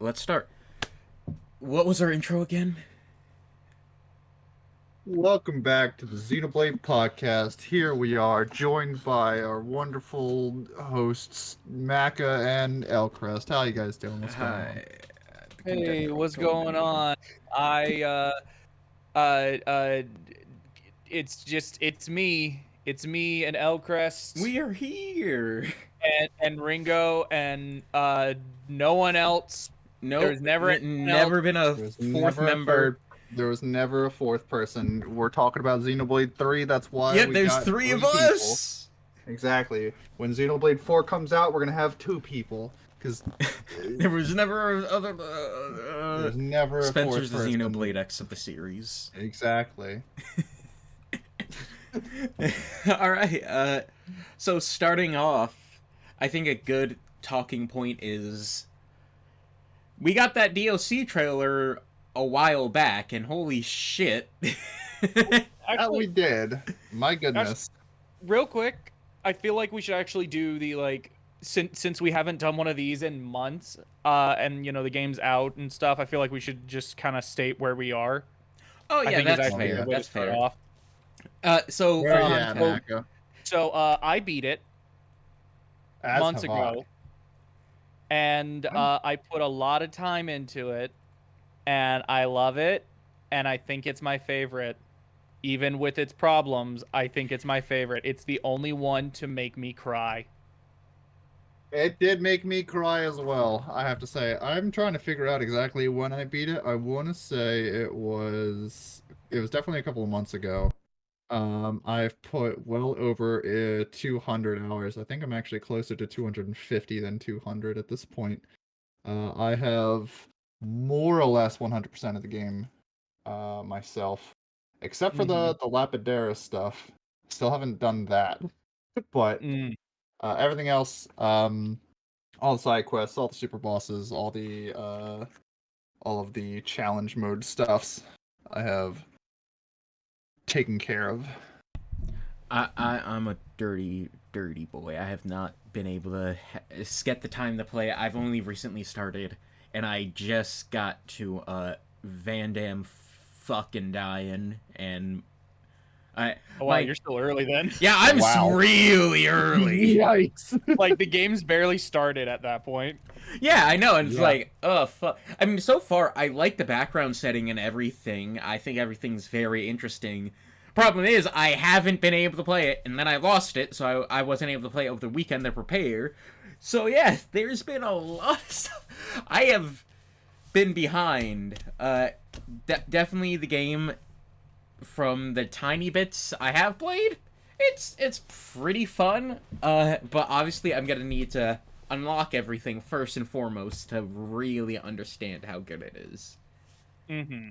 let's start. What was our intro again? Welcome back to the Xenoblade podcast. Here we are, joined by our wonderful hosts, Maka and Elcrest. How you guys doing? What's going on? Hi. Hey, what's going on? I it's me. It's me and Elcrest We are here. and Ringo and no one else. Nope. There's never never been a There's fourth never a member. There was never a fourth person. We're talking about Xenoblade 3. That's why Yeah, we there's got three of people. us. Exactly. When Xenoblade 4 comes out, we're gonna have 2 people. Because There was never a other. there's never a Spencer's fourth the person. Xenoblade X of the series. Exactly. All right. So starting off, I think a good talking point is we got that DLC trailer a while back, and holy shit. We did. My goodness. Real quick, I feel like we should actually do the since we haven't done one of these in months, and the game's out and stuff. I feel like we should just kind of state where we are. Oh I yeah, think is that's actually a fair. good way to That's start fair. off. So Where for you at, context- Maka? So I beat it As months have I. ago, and I put a lot of time into it, and I love it, and I think it's my favorite. Even with its problems, I think it's my favorite. It's the only one to make me cry. It did make me cry as well, I have to say. I'm trying to figure out exactly when I beat it. I want to say it was definitely a couple of months ago. I've put well over 200 hours. I think I'm actually closer to 250 than 200 at this point. I have more or less 100% of the game myself, except for the Lapidaris stuff. Still haven't done that, but everything else, all the side quests, all the super bosses, all of the challenge mode stuffs, I have taken care of. I'm a dirty boy. I have not been able to get the time to play it. I've only recently started, and I just got to Van Damme fucking dying, and You're still early then. Yeah, I'm Wow. really early. Yikes! Like the game's barely started at that point. Yeah, I know, and it's Yeah. like, oh fuck. I mean, so far I like the background setting and everything. I think everything's very interesting. Problem is, I haven't been able to play it, and then I lost it, so I wasn't able to play it over the weekend to prepare. So yeah, there's been a lot of stuff. I have been behind. Definitely the game, from the tiny bits I have played, it's pretty fun. But obviously I'm gonna need to unlock everything first and foremost to really understand how good it is. Mm-hmm.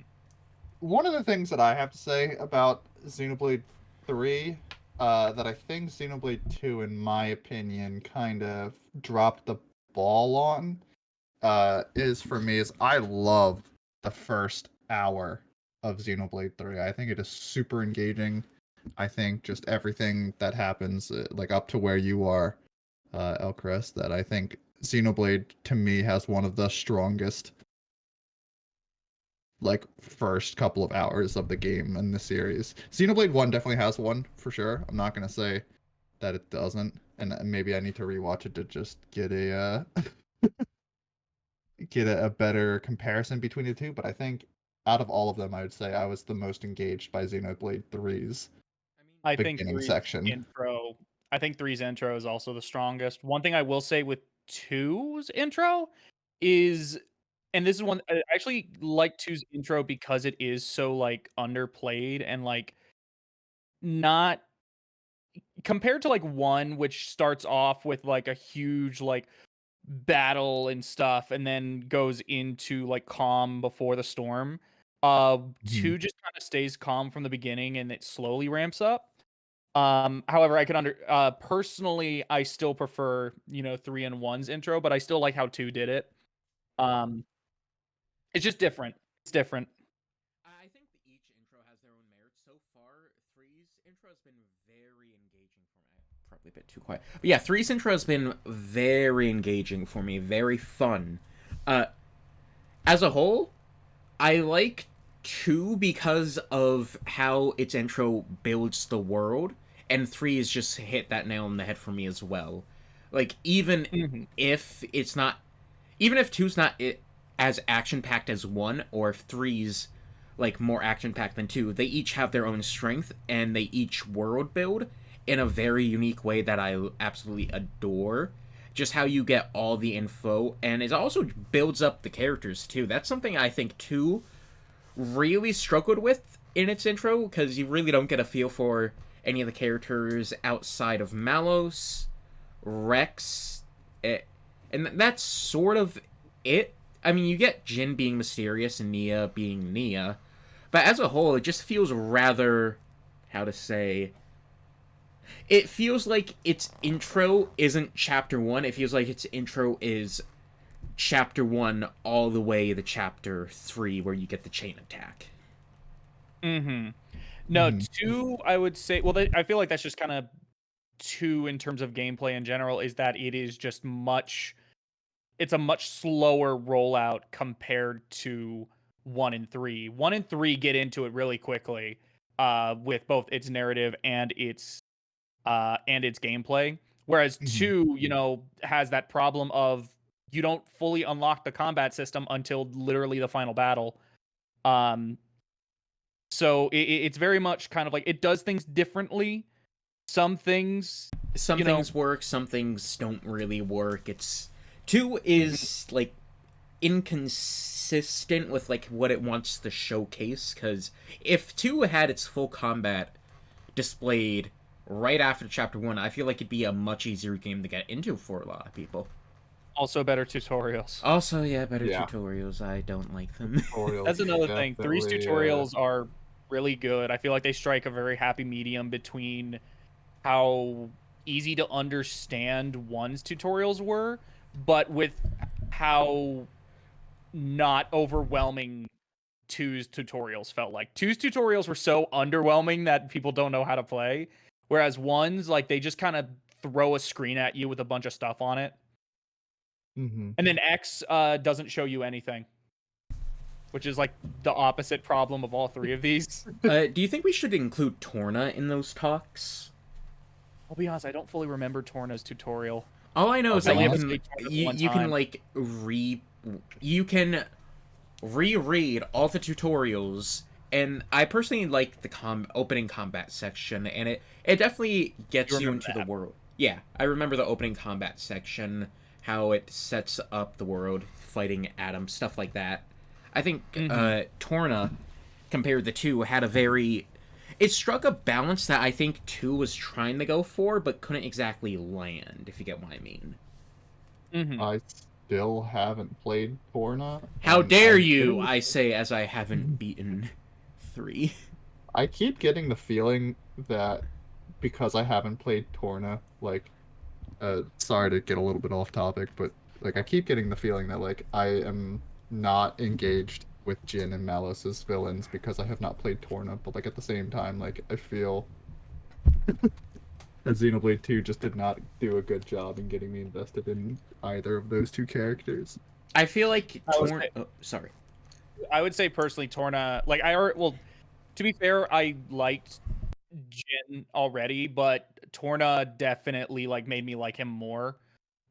One of the things that I have to say about Xenoblade 3, that I think Xenoblade 2, in my opinion, kind of dropped the ball on, is I love the first hour of Xenoblade 3. I think it is super engaging. I think just everything that happens, like up to where you are, Elcrest, that I think Xenoblade, to me, has one of the strongest first couple of hours of the game in the series. Xenoblade 1 definitely has one, for sure. I'm not going to say that it doesn't, and maybe I need to rewatch it to just get a better comparison between the two, but I think out of all of them, I would say I was the most engaged by Xenoblade 3's I think beginning 3's section. intro. I think 3's intro is also the strongest. One thing I will say with 2's intro is, and this is one I actually like 2's intro because it is so underplayed and not compared to 1, which starts off with a huge battle and stuff and then goes into calm before the storm. 2 just kind of stays calm from the beginning and it slowly ramps up. However, I could personally, I still prefer 3 and 1's intro, but I still like how 2 did it. It's just different. It's different. I think that each intro has their own merits. So far, 3's intro has been very engaging for me. Probably a bit too quiet. But yeah, 3's intro has been very engaging for me, very fun. as a whole, I like 2 because of how its intro builds the world, and 3 is just hit that nail on the head for me as well. Like, Mhm. even if two's not as action packed as 1, or if three's like more action packed than 2, they each have their own strength, and they each world build in a very unique way that I absolutely adore. Just how you get all the info, and it also builds up the characters too. That's something I think 2 really struggled with in its intro, because you really don't get a feel for any of the characters outside of Malos, Rex, and that's sort of it. I mean, you get Jin being mysterious and Nia being Nia, but as a whole, it just feels rather, how to say, it feels like its intro isn't chapter 1. It feels like its intro is chapter 1 all the way to chapter 3, where you get the chain attack. Mm-hmm. No, Mhm. 2, I would say. Well, I feel like that's just kind of 2 in terms of gameplay in general. Is that it is just much. It's a much slower rollout compared to 1 and 3. 1 and 3 get into it really quickly, with both its narrative and its gameplay. Whereas Mhm. 2, has that problem of you don't fully unlock the combat system until literally the final battle. Um, so it's very much kind of like it does things differently. Some things, Some you know, things work, some things don't really work. It's 2 Mhm. is like inconsistent with like what it wants to showcase, because if 2 had its full combat displayed right after chapter 1, I feel like it'd be a much easier game to get into for a lot of people. Also better tutorials. Also, yeah, better Yeah. tutorials. I don't like them. Tutorials That's another thing. Three's definitely. tutorials are really good. I feel like they strike a very happy medium between how easy to understand one's tutorials were, but with how not overwhelming two's tutorials felt like. Two's tutorials were so underwhelming that people don't know how to play, whereas one's like they just kind of throw a screen at you with a bunch of stuff on it. Mhm. And then X doesn't show you anything, which is like the opposite problem of all 3 of these. Do you think we should include Torna in those talks? I'll be honest, I don't fully remember Torna's tutorial. All I know I'll is be I that only you ever honest. can played Torna the one you can time. like you can reread all the tutorials, and I personally like the opening combat section, and it definitely You gets you remember into the that? world. Yeah, I remember the opening combat section, how it sets up the world, fighting Adam, stuff like that. I think Mm-hmm. Torna, compared to 2, had a very, it struck a balance that I think 2 was trying to go for, but couldn't exactly land, if you get what I mean. Mm-hmm. I still haven't played Torna, How and dare I'm you, getting I say, as I haven't beaten 3. I keep getting the feeling that because I haven't played Torna, like, sorry to get a little bit off topic, but like I keep getting the feeling that like I am not engaged with Jin and Malice's villains because I have not played Torna, but like at the same time, like I feel that Xenoblade 2 just did not do a good job in getting me invested in either of those two characters. I feel like I would say, Oh, sorry. I would say personally, Torna. Like well, to be fair, I liked Jin already, but Torna definitely like made me like him more.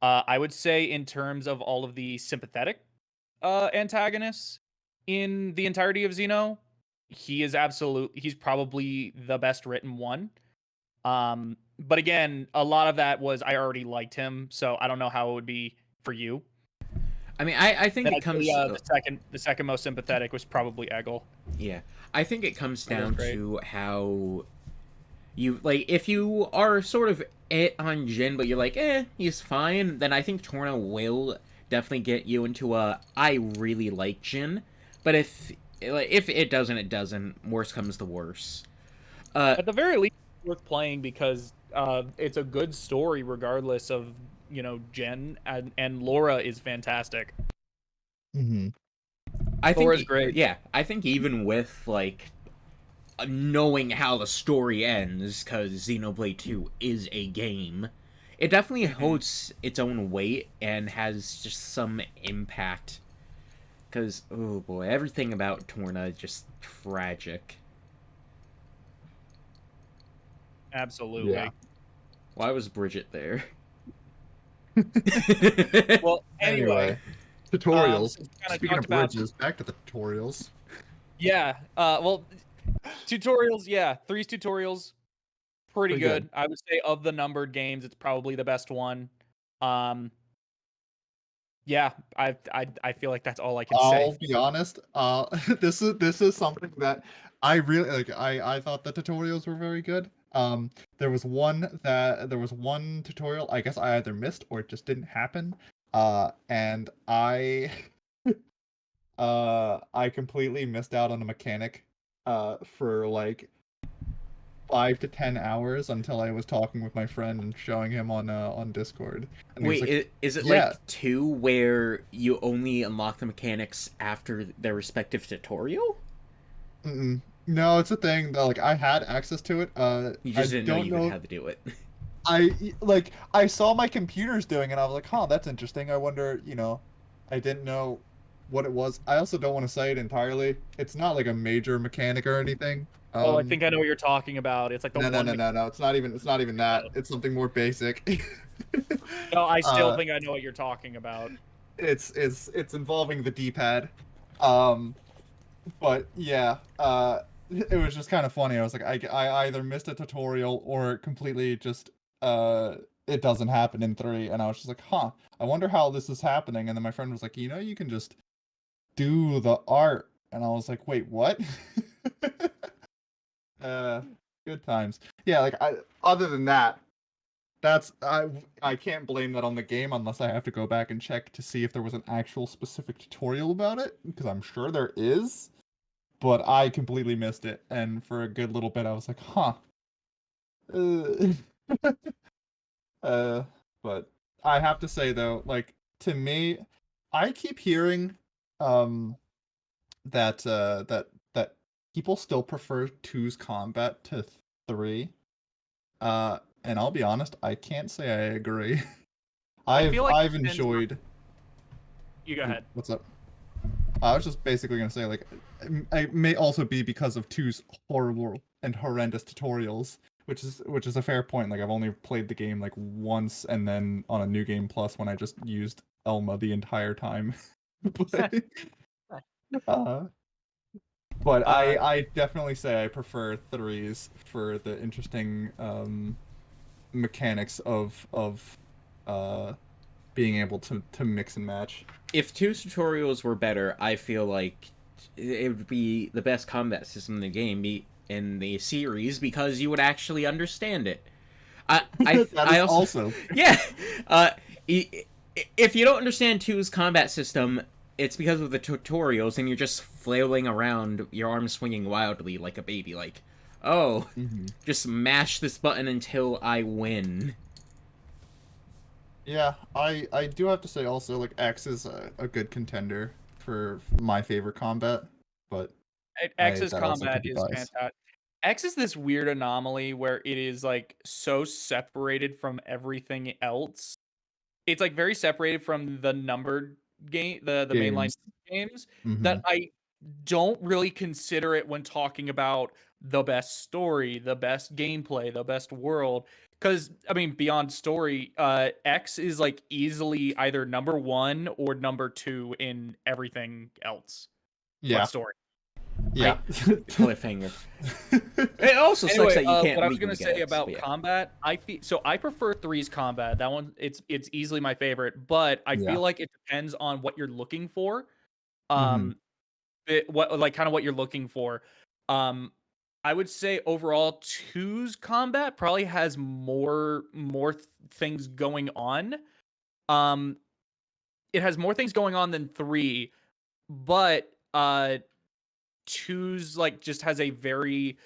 I would say in terms of all of the sympathetic antagonists in the entirety of Xeno, he's probably the best written one. But again, a lot of that was I already liked him, so I don't know how it would be for you. I mean, I think Then it I'd say comes. the second most sympathetic was probably Eggle. Yeah. I think it comes Eggle's down great. to how you, like, if you are sort of on Jin, but you're like, he's fine, then I think Torna will definitely get you into a, I really like Jin. But if it doesn't, it doesn't. Worse comes to worse. Uh, At the very least, it's worth playing because it's a good story regardless of Jen and Laura is fantastic. Mm-hmm. I Laura's think, great. yeah, I think even with, like, knowing how the story ends, because Xenoblade 2 is a game, it definitely Hmm. holds its own weight and has just some impact Because, oh boy, everything about Torna is just tragic. Absolutely. Yeah. Why was Bridget there? Well, anyway, Tutorials. since we kind of Speaking talked of about, bridges, back to the tutorials. yeah, well, tutorials, yeah, Three's tutorials, pretty Pretty good. good. I would say of the numbered games, it's probably the best one. Um, yeah, I feel like that's all I can say. I'll be honest. This is something that I really like. I thought the tutorials were very good. There was one tutorial I guess I either missed or it just didn't happen. And I completely missed out on a mechanic. For like 5 to 10 hours until I was talking with my friend and showing him on Discord. And he was Wait, like, is it "Yeah, like 2 where you only unlock the mechanics after their respective tutorial? mm-mm. No, it's a thing that like I had access to it. You I just didn't know don't you could know. have to do it. I saw my computers doing it and I was like, huh, that's interesting. I wonder, I didn't know what it was. I also don't want to say it entirely. It's not like a major mechanic or anything. Oh, I think I know what you're talking about. It's like the No, no, one. no, no, no. It's not even that. It's something more basic. No, I still uh, think I know what you're talking about. it's involving the D-pad. Um, but yeah, it was just kind of funny. I was like, I either missed a tutorial or completely just it doesn't happen in 3, and I was just like, huh, I wonder how this is happening. And then my friend was like, you can just do the art, and I was like, wait, what? uh, good times. Yeah, like other than that, I can't blame that on the game unless I have to go back and check to see if there was an actual specific tutorial about it, because I'm sure there is. But I completely missed it, and for a good little bit, I was like, "Huh." Uh, uh, but I have to say though, like to me, I keep hearing um that people still prefer two's combat to 3. And I'll be honest, I can't say I agree. I I've feel like I've it depends on- enjoyed. You go ahead. What's up? I was just basically gonna say like it may also be because of two's horrible and horrendous tutorials, which is a fair point. Like I've only played the game like once, and then on a new game plus when I just used Elma the entire time. but uh, but I definitely say I prefer 3s for the interesting mechanics of uh being able to mix and match. If 2's tutorials were better, I feel like it would be the best combat system in the game, in the series, because you would actually understand it. That I is also also yeah. If you don't understand 2's combat system, it's because of the tutorials, and you're just flailing around, your arms swinging wildly like a baby. Like, oh, Mhm. just mash this button until I win. Yeah, I do have to say also like X is a good contender for my favorite combat, but X's that also combat could be is biased. fantastic. X is this weird anomaly where it is like so separated from everything else. It's like very separated from the numbered game, the mainline Games. games, that Hmm. I don't really consider it when talking about the best story, the best gameplay, the best world. Because I mean, beyond story, X is like easily either number 1 or number 2 in everything else but Yeah, story. yeah. Cliffhanger. It also sucks Anyway, that you can't what I was legally gonna get say X, about but yeah. combat, I prefer Three's combat. That one, it's easily my favorite, but I Yeah. feel like it depends on what you're looking for. Hmm. What like kind of what you're looking for. Um, I would say overall, two's combat probably has more things going on. Um, it has more things going on than 3, but two's like just has a very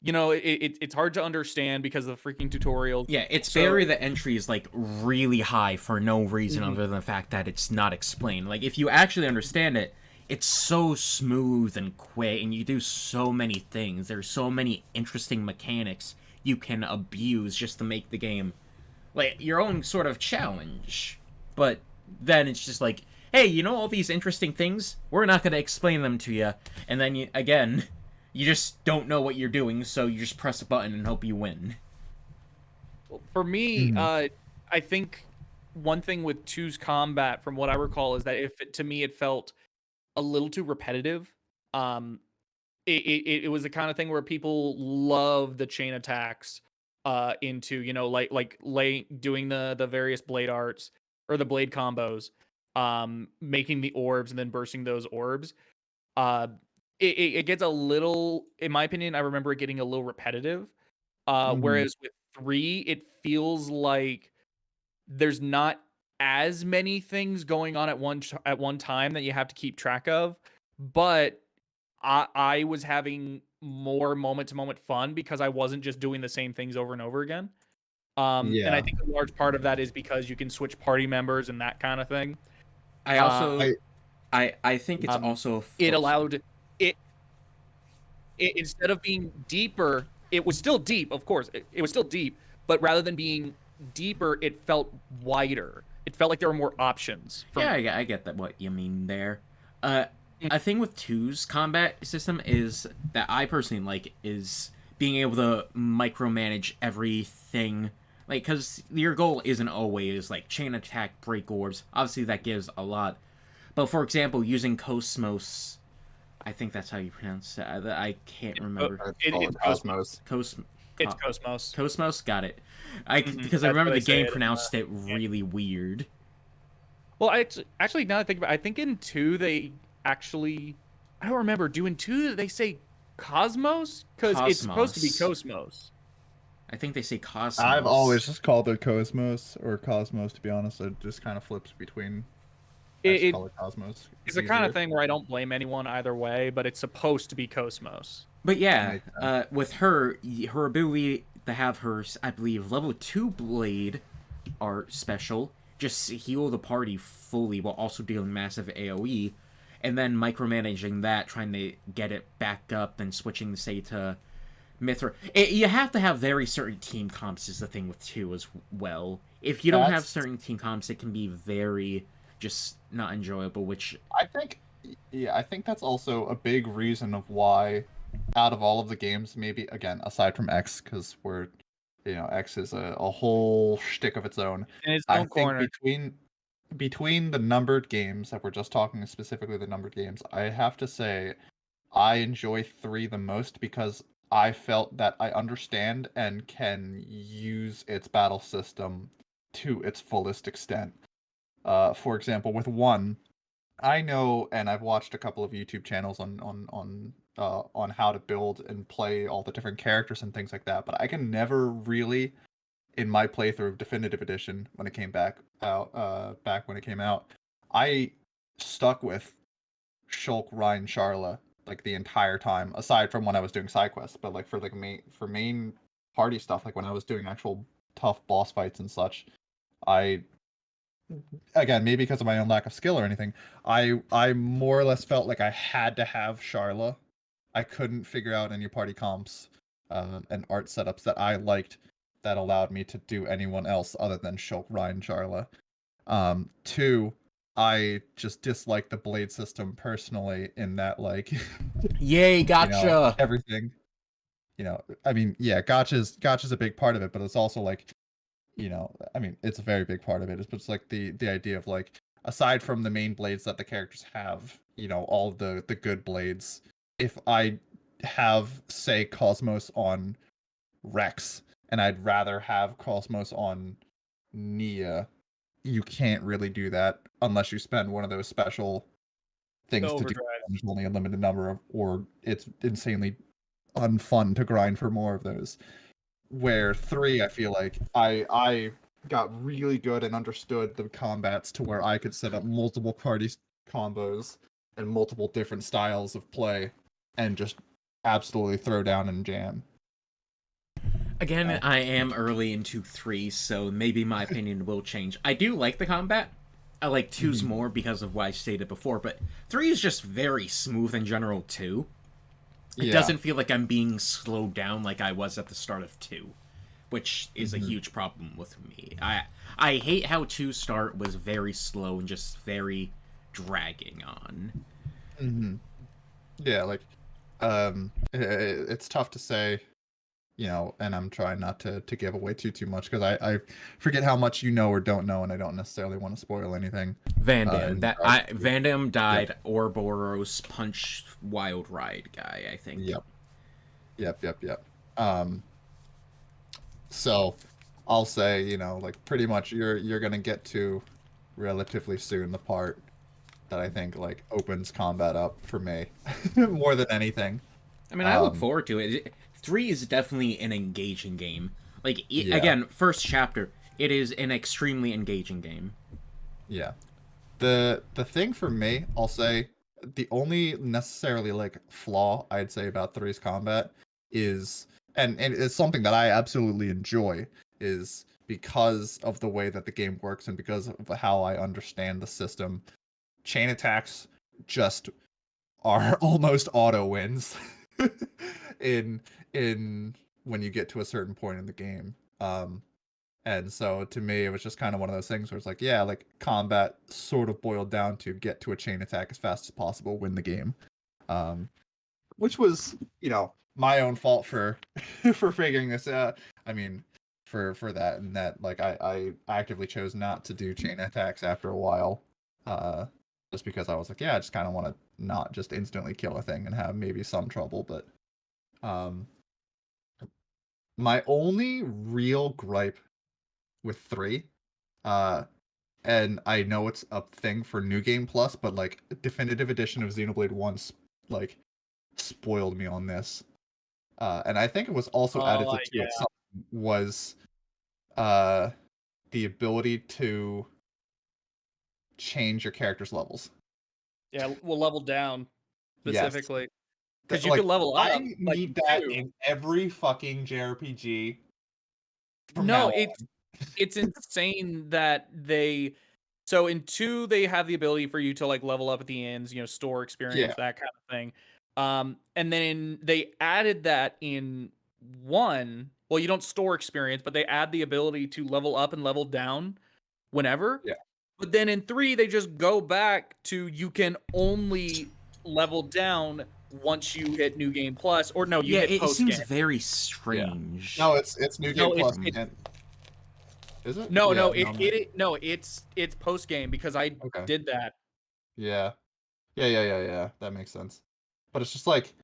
it's hard to understand because of the freaking tutorials. Yeah, its So, barrier to entry is like really high for no reason mhm. other than the fact that it's not explained. Like if you actually understand it, it's so smooth and quick, and you do so many things. There's so many interesting mechanics you can abuse just to make the game like your own sort of challenge. But then it's just like hey, you know all these interesting things? We're not going to explain them to you. And then, you just don't know what you're doing, so you just press a button and hope you win. For me, Mhm. I think one thing with two's combat, from what I recall, is that to me it felt a little too repetitive. Um, it was the kind of thing where people love the chain attacks into, doing the various blade arts or the blade combos, making the orbs and then bursting those orbs. Uh, it gets a little, in my opinion, I remember it getting a little repetitive. Mhm. Whereas with 3, it feels like there's not as many things going on at one time that you have to keep track of, but I was having more moment to moment fun because I wasn't just doing the same things over and over again. And I Yeah. think a large part of that is because you can switch party members and that kind of thing. I Uh, also, I I think it's um, also, it oops. allowed it, instead of being deeper, it was still deep, of course. It was still deep, but rather than being deeper, it felt wider. It felt like there were more options for Yeah, me. I get that what you mean there. Uh, a thing with two's combat system is that I personally like is being able to micromanage everything. Like, because your goal isn't always like chain attack, break orbs. Obviously, that gives a lot. But for example, using Cosmos, I think that's how you pronounce it. I can't remember. I'd call It's it Cosmos. Cosmos. Cos, It's Cosmos. Cosmos, got it. I because I That's remember how the they say game it. pronounced it really weird. Well, actually, now that I think about it, I think in 2 they actually, I don't remember. Do in 2 they say Cosmos? Because it's supposed to be Cosmos. Cosmos. I think they say I've always Cosmos. just called it Cosmos or Cosmos, to be honest. It just kind of flips between. I It, just it call it Cosmos. it's It's the kind of easier. thing where I don't blame anyone either way, but it's supposed to be Cosmos. But yeah, Makes sense. with her, her ability to have her, I believe, level 2 blade art special, just heal the party fully while also dealing massive AoE, and then micromanaging that, trying to get it back up and switching, say, to Mithra. You have to have very certain team comps, is the thing with 2 as well. If you don't have That's certain team comps, it can be very just not enjoyable, which I think yeah, I think that's also a big reason of why out of all of the games, maybe again, aside from X, because we're X is a whole shtick of its own. In its I own think corner. between the numbered games that we're just talking specifically the numbered games, I have to say I enjoy 3 the most because I felt that I understand and can use its battle system to its fullest extent. For example, with 1, I know, and I've watched a couple of YouTube channels on how to build and play all the different characters and things like that, but I can never really, in my playthrough of Definitive Edition when it came back when it came out, I stuck with Shulk, Ryan, Sharla like the entire time, aside from when I was doing side quests. But like for main party stuff, like when I was doing actual tough boss fights and such, I again maybe because of my own lack of skill or anything, I more or less felt like I had to have Sharla. I couldn't figure out any party comps and art setups that I liked that allowed me to do anyone else other than Shulk, Ryan, Sharla. 2, I just dislike the blade system personally in that like yay, gotcha. everything. I mean, yeah, gotcha's a big part of it, but it's also like, I mean, it's a very big part of it. It's like the idea of like aside from the main blades that the characters have, all the good blades, if I have say Cosmos on Rex and I'd rather have Cosmos on Nia, you can't really do that unless you spend one of those special The things to do. overdrive. There's only a limited number of, or it's insanely unfun to grind for more of those. Where 3, I feel like I got really good and understood the combats to where I could set up multiple party combos and multiple different styles of play and just absolutely throw down and jam. Again, Oh. I am early into 3, so maybe my opinion will change. I do like the combat. I like 2's Mhm. more because of what I stated before, but 3 is just very smooth in general, too. It Yeah. doesn't feel like I'm being slowed down like I was at the start of 2, which is a Mhm. huge problem with me. I hate how 2 start was very slow and just very dragging on. Mm-hmm. Yeah, like it's tough to say, and I'm trying not to give away too much because I forget how much you know or don't know, and I don't necessarily want to spoil anything. Vandam. Vandam Yep. died. Ouroboros punch wild ride guy, I think. Yep. So I'll say, like pretty much you're gonna get to relatively soon the part that I think like opens combat up for me more than anything. I mean, I look Um, forward to it. 3 is definitely an engaging game. Like, yeah, again, first chapter, it is an extremely engaging game. yeah. The thing for me, I'll say, the only necessarily like flaw I'd say about three's combat is, and it's something that I absolutely enjoy, is because of the way that the game works and because of how I understand the system. Chain attacks just are almost auto wins in in when you get to a certain point in the game. And so to me, it was just kind of one of those things where it's like, yeah, like combat sort of boiled down to get to a chain attack as fast as possible, win the game. Um, which was, my own fault for for figuring this out. I mean, for that and that, like I actively chose not to do chain attacks after a while, just because I was like, yeah, I just kind of want to not just instantly kill a thing and have maybe some trouble. But um, my only real gripe with three, uh, and I know it's a thing for New Game Plus, but like Definitive Edition of Xenoblade One, like spoiled me on this. And I think it was also added Oh, to two yeah. at some was uh the ability to change your character's levels. Yeah, we'll level down Yes. specifically because you Like can level I up like need in that two. in every fucking JRPG from No, now on. it's insane that they so in two they have the ability for you to like level up at the ends, store Yeah. experience, that kind of thing. And then they added that in one. Well, you don't store experience, but they add the ability to level up and level down whenever. Yeah. But then in three, they just go back to you can only level down once you hit New Game Plus, or no, you Yeah, hit it post seems game. very Yeah. strange. No, it's New Game No, Plus. it's And is it? no, Yeah, no, no, no. no, it's post game because I Okay. did that. Yeah. Yeah. That makes sense. But it's just like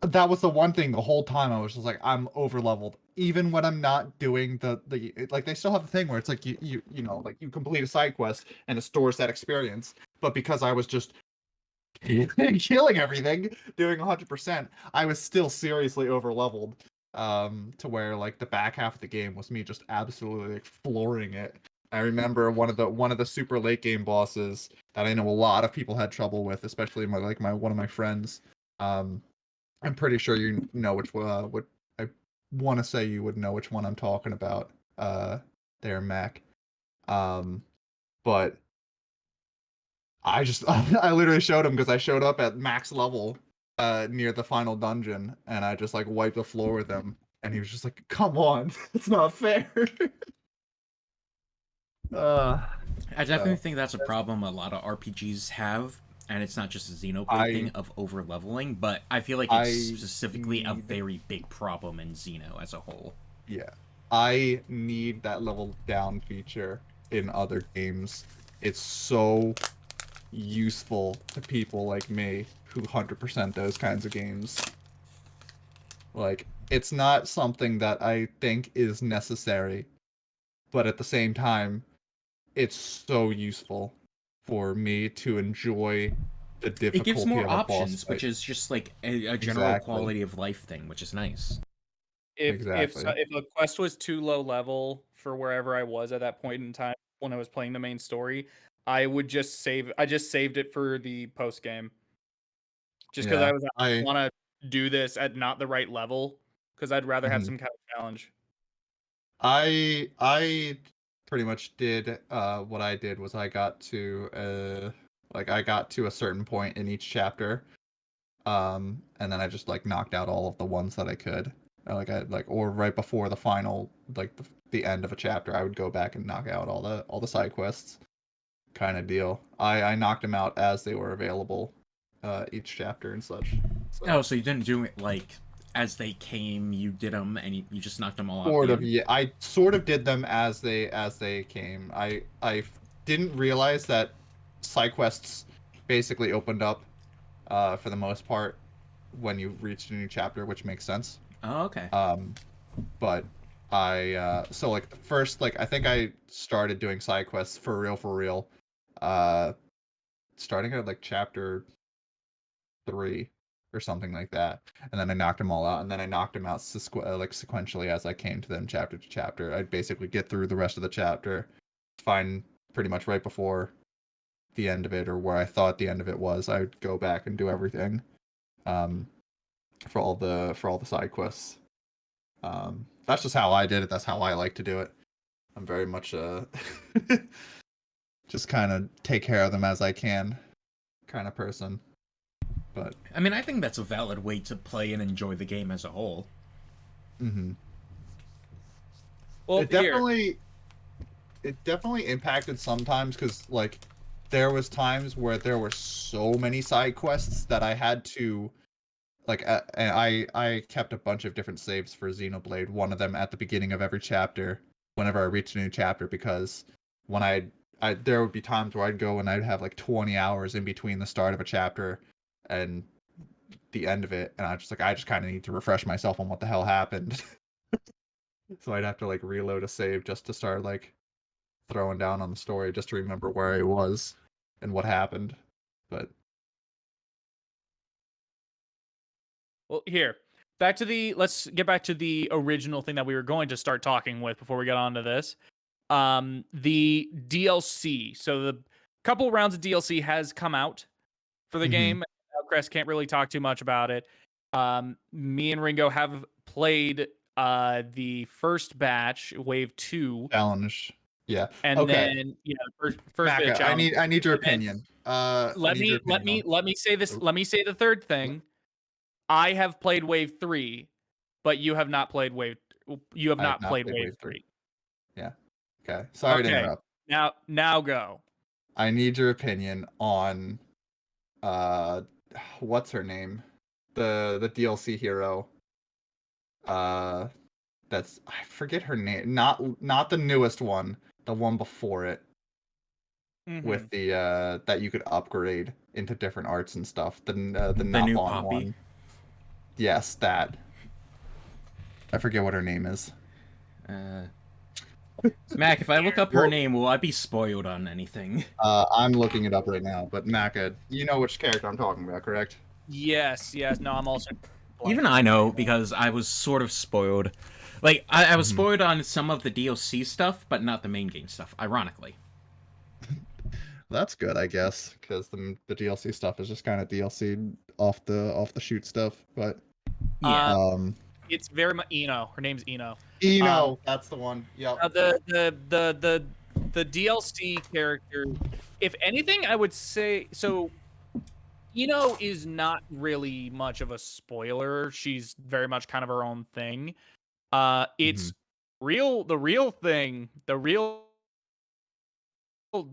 that was the one thing the whole time I was just like, I'm over leveled. Even when I'm not doing like they still have the thing where it's like like you complete a side quest and it stores that experience. But because I was just killing everything, doing 100%, I was still seriously over leveled. To where like the back half of the game was me just absolutely like flooring it. I remember one of the super late game bosses that I know a lot of people had trouble with, especially my one of my friends. I'm pretty sure you know what I want to say you would know which one I'm talking about. There, Mac. Um, but I just I literally showed him because I showed up at max level near the final dungeon and I just like wiped the floor with him and he was just like, "Come on, it's not fair." uh, I definitely so think that's a problem a lot of RPGs have, and it's not just a Xenoblade thing I of over leveling, but I feel like it's I specifically a need very big problem in Xeno as a whole. yeah I need that level down feature in other games. It's so useful to people like me who 100% those kinds of games. Like, it's not something that I think is necessary, but at the same time, it's so useful for me to enjoy the It gives difficulty more of a boss options, which fight. is just like a general Exactly. quality of life thing, which is nice. Exactly. If a quest was too low level for wherever I was at that point in time when I was playing the main story, I would just save. I just saved it for the post game, just because Yeah. I want to do this at not the right level, because I'd rather have Mhm. some kind of challenge. I pretty much did what I did was I got to a certain point in each chapter, and then I just like knocked out all of the ones that I could. Or right before the final, like the end of a chapter, I would go back and knock out all the side quests. kind of deal. I knocked them out as they were available, each chapter and such. So. Oh, so you didn't do it like as they came. You did them, and you just knocked them all out. Sort the of, end? yeah. I sort of did them as they came. I didn't realize that side quests basically opened up, for the most part, when you reached a new chapter, which makes sense. Oh, okay. But so like the first, like I think I started doing side quests for real, uh, starting at like chapter 3 or something like that, and then I knocked them all out, and then I knocked them out like sequentially as I came to them chapter to chapter. I'd basically get through the rest of the chapter, find pretty much right before the end of it, or where I thought the end of it was. I would go back and do everything, um, for all the side quests. That's just how I did it. That's how I like to do it. I'm very much just kind of take care of them as I can kind of person. But I mean, I think that's a valid way to play and enjoy the game as a whole. mm-hmm. Well, it definitely impacted sometimes, because like there was times where there were so many side quests that I had to like, and I kept a bunch of different saves for Xenoblade. One of them at the beginning of every chapter, whenever I reached a new chapter, because when I there would be times where I'd go and I'd have like 20 hours in between the start of a chapter and the end of it, and I just kind of need to refresh myself on what the hell happened. So I'd have to like reload a save just to start like throwing down on the story, just to remember where I was and what happened. But Well, here. Let's get back to the original thing that we were going to start talking with before we get on to this. The DLC. So the couple rounds of DLC has come out for the game. Crest can't really talk too much about it. Me and Ringo have played the first batch, Wave 2, challenge, yeah. and Okay, then first bit of Maka, challenge. I need your And then opinion. I need your opinion let me say this. on. Let me say the third thing. I have played Wave 3, but you have not played Wave. You have I have not not played played Wave Wave 3. 3. Yeah. Okay. Sorry to Okay. interrupt. Now go. I need your opinion on uh what's her name? The DLC hero. Uh that's, I forget her name. Not the newest one, the one before it, Mm-hmm. with the that you could upgrade into different arts and stuff. The The new Napon Poppy. one. Yes, that. I forget what her name is. Uh, Mac, if I look up her Well, name, will I be spoiled on anything? I'm looking it up right now, but Maka, you know which character I'm talking about, correct? Yes. No, I'm also Even blanking I on her know, name. because I was sort of spoiled. Like, I was Mhm. spoiled on some of the DLC stuff, but not the main game stuff, ironically. That's good, I guess, because the DLC stuff is just kind of DLC off the shoot stuff. But Yeah. It's very much Eno. Her name's Eno. Eno, that's the one. Yep. The DLC character, if anything, I would say so. Eno is not really much of a spoiler. She's very much kind of her own thing. It's real. The real thing, the real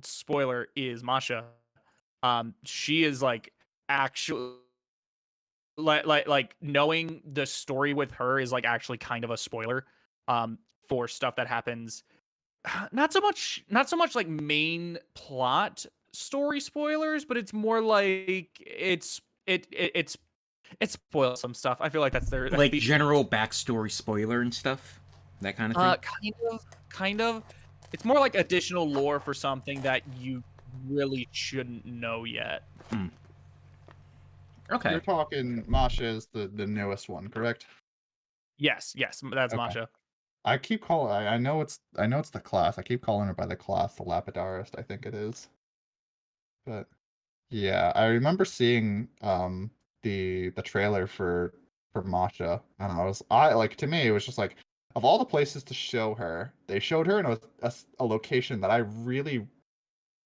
spoiler is Masha. She is like actually like knowing the story with her is like actually kind of a spoiler. For stuff that happens, not so much like main plot story spoilers, but it's more like it spoils some stuff. I feel like that's Like the general backstory spoiler and stuff? That kind of thing? kind of. It's more like additional lore for something that you really shouldn't know yet. Okay. You're talking Masha is the newest one, correct? Yes, that's Okay. Masha. I keep calling. I know it's the class. I keep calling her by the class, the Lapidarist, I think it is. But yeah, I remember seeing the trailer for Masha, and I like, to me it was just like, of all the places to show her, they showed her in a location that I really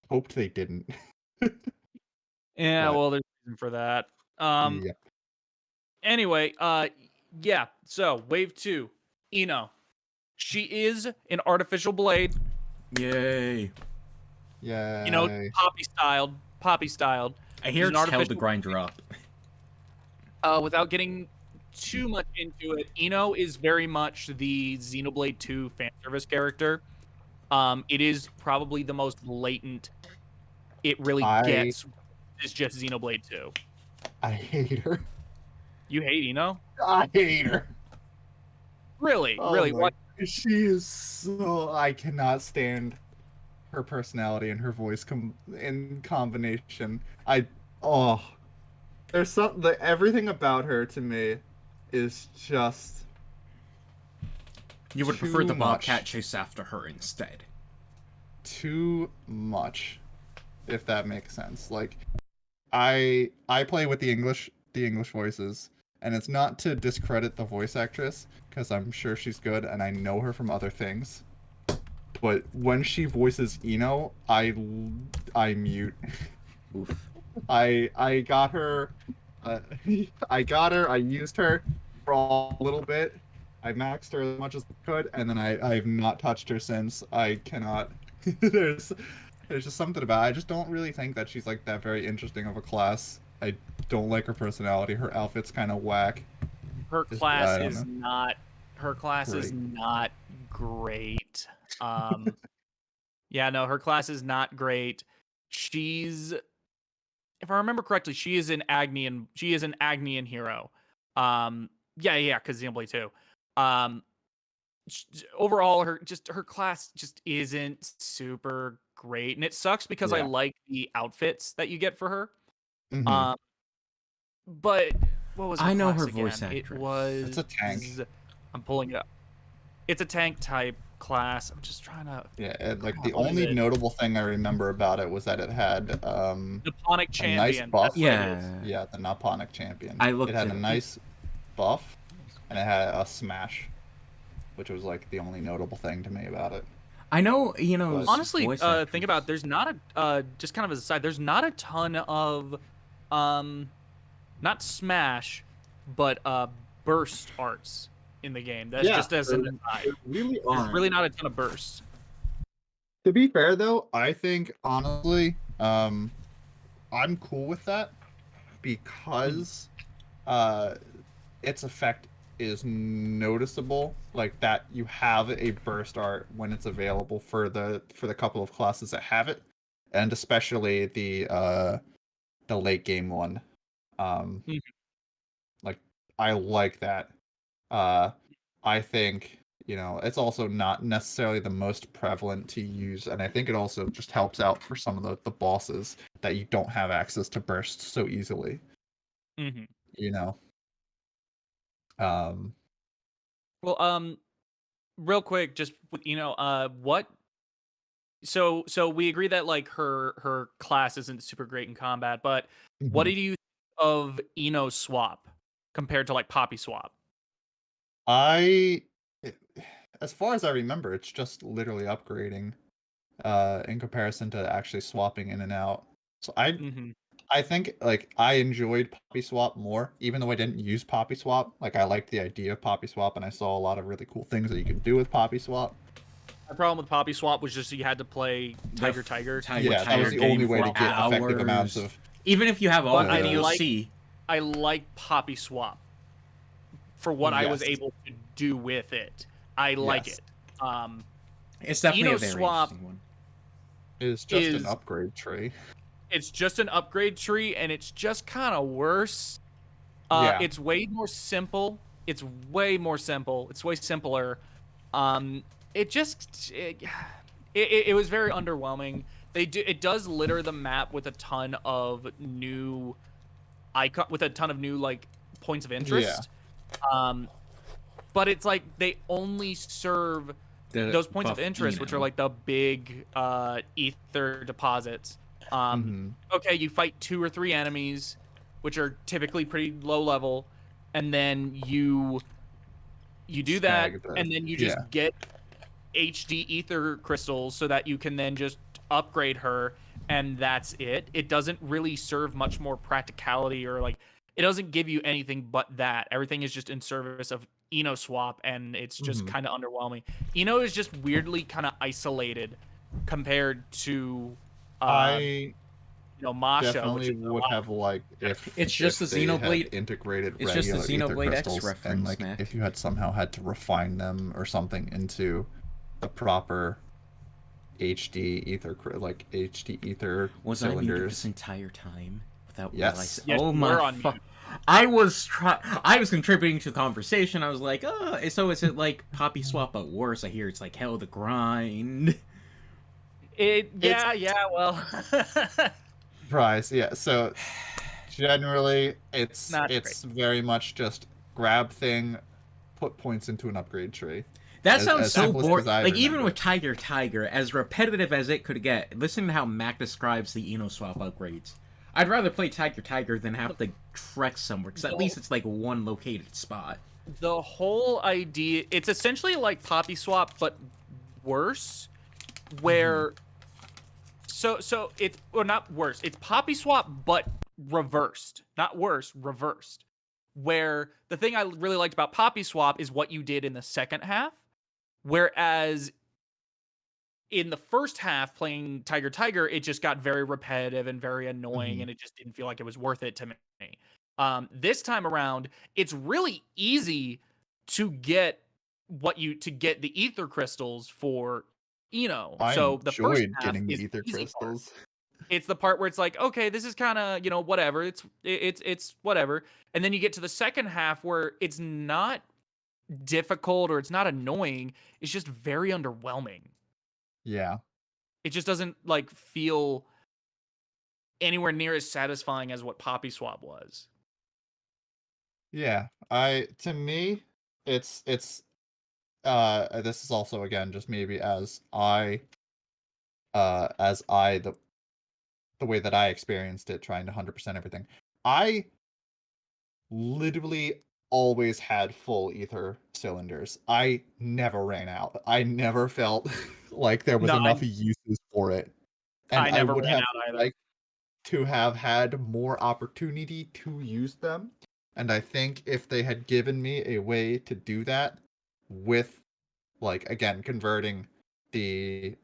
hoped they didn't. Yeah, But well, there's a reason for that. yeah, Anyway, yeah. So wave 2, Eno. She is an artificial blade. Yay. Yay. Poppy styled. I She's hear an it's held the artificial. grinder up. Without getting too much into it, Eno is very much the Xenoblade 2 fan service character. It is probably the most blatant it really I gets is just Xenoblade 2. I hate her. You hate Eno? I hate her. Really? Oh Really? my! What? She is so. I cannot stand her personality and her voice in combination. Oh, there's something. Everything about her to me is just You would prefer too the much. Bobcat chase after her instead. Too much, if that makes sense. Like, I play with the English voices, and it's not to discredit the voice actress because I'm sure she's good and I know her from other things. But when she voices Eno, I mute. Oof. I got her. Uh, I got her. I used her for a little bit. I maxed her as much as I could, and then I've not touched her since. I cannot. there's there's just something about. I just don't really think that she's like that very interesting of a class. I don't like her personality. Her outfit's kind of whack. Her Just, class I don't is know. not. Her class is Great. not great. Yeah, no, her class is not great. She's, if I remember correctly, she is an Agnian. She is an Agnian hero. Yeah, because Xenoblade 2. Um, Overall, her class just isn't super great, and it sucks because I Yeah. like the outfits that you get for her. Hmm. Um, but what was her I know class her again? voice It actress. was. It's a tank. I'm pulling it up. It's a tank type class. I'm just trying to. Yeah, and like the Crap, what is only it? notable thing I remember about it was that it had Nipponic a nice champion. buff. That's what it is. Yeah. Yeah, the Nipponic champion. I It looked had at a it. nice buff, and it had a smash, which was like the only notable thing to me about it. I know, Honestly, voice think about it, there's not a just kind of as a side, there's not a ton of not smash, but burst arts in the game. That's Yeah, just as an aside. there really There's aren't. really not a ton of bursts. To be fair though, I think honestly, I'm cool with that because its effect is noticeable, like that you have a burst art when it's available for the couple of classes that have it, and especially the late game one. Mhm. Like I like that. uh I think, it's also not necessarily the most prevalent to use, and I think it also just helps out for some of the bosses that you don't have access to bursts so easily, Mm-hmm. you know. um Well, real quick, just what? So we agree that like her class isn't super great in combat, but what mhm. did you think of Eno swap compared to like Poppy swap? I it- as far as I remember, it's just literally upgrading in comparison to actually swapping in and out. So Mm-hmm. I think like I enjoyed Poppy Swap more, even though I didn't use Poppy Swap. Like I liked the idea of Poppy Swap, and I saw a lot of really cool things that you could do with Poppy Swap. My problem with Poppy Swap was just you had to play Tiger Tiger. Yeah, that was the only way to get effective amounts of. Even if you have all But of it, you'll see. I like Poppy Swap for what I was Yes. able to do with it. I like Yes. it. It's definitely Eno a very swap interesting one. Is just an is upgrade tree. it's just an upgrade tree, and it's just kind of worse. Yeah. It's way more simple. It's way more simple. It's way simpler. It just it was very underwhelming. It does litter the map with a ton of new icon with a ton of new like points of interest. But it's like they only serve those points of interest, which are like the big ether deposits. Okay, you fight 2 or 3 enemies, which are typically pretty low level, and then you do that, and then you just get HD ether crystals so that you can then just upgrade her, and that's it. It doesn't really serve much more practicality, or like it doesn't give you anything but that. Everything is just in service of Eno swap, and it's just kind of underwhelming. Eno is just weirdly kind of isolated compared to I Masha, which definitely is a would lot. have liked It's just the they had Xenoblade. integrated It's just the regular ether Xenoblade X crystals, and reference, like Mac. if you had somehow had to refine them or something into the proper HD ether like HD ether Was I muted this cylinders. entire time without Yes. realizing? Yes, Oh you my were on fuck! mute. I was contributing to the conversation. I was like, oh, so is it like Poppy Swap but worse? I hear it's like hell the grind. Well, Price, yeah. So generally, it's not great. it's very much just grab thing, put points into an upgrade tree. That sounds As so simplest boring. as I Like even remember with it. Tiger, as repetitive as it could get, listen to how Mac describes the Eno swap upgrades. I'd rather play Tiger than have to trek somewhere, because at least it's like one located spot. The whole idea, it's essentially like Poppy Swap, but worse, where so it's, or not worse, it's Poppy Swap but reversed, not worse, reversed, where the thing I really liked about Poppy Swap is what you did in the second half, whereas in the first half playing Tiger, it just got very repetitive and very annoying, and it just didn't feel like it was worth it to me. This time around, it's really easy to get the ether crystals for I So the first enjoyed half getting the is ether the easy part. crystals. It's the part where it's like, okay, this is kind of, whatever. It's whatever. And then you get to the second half where it's not difficult or it's not annoying. It's just very underwhelming. Yeah. It just doesn't like feel anywhere near as satisfying as what Poppy Swap was. Yeah. To me, it's this is also again just maybe as I the way that I experienced it, trying to 100% everything. I literally always had full ether cylinders. I never ran out. I never felt like there was No, enough uses for it. And I I never would ran have out either. liked to have had more opportunity to use them. And I think if they had given me a way to do that with, like, again, the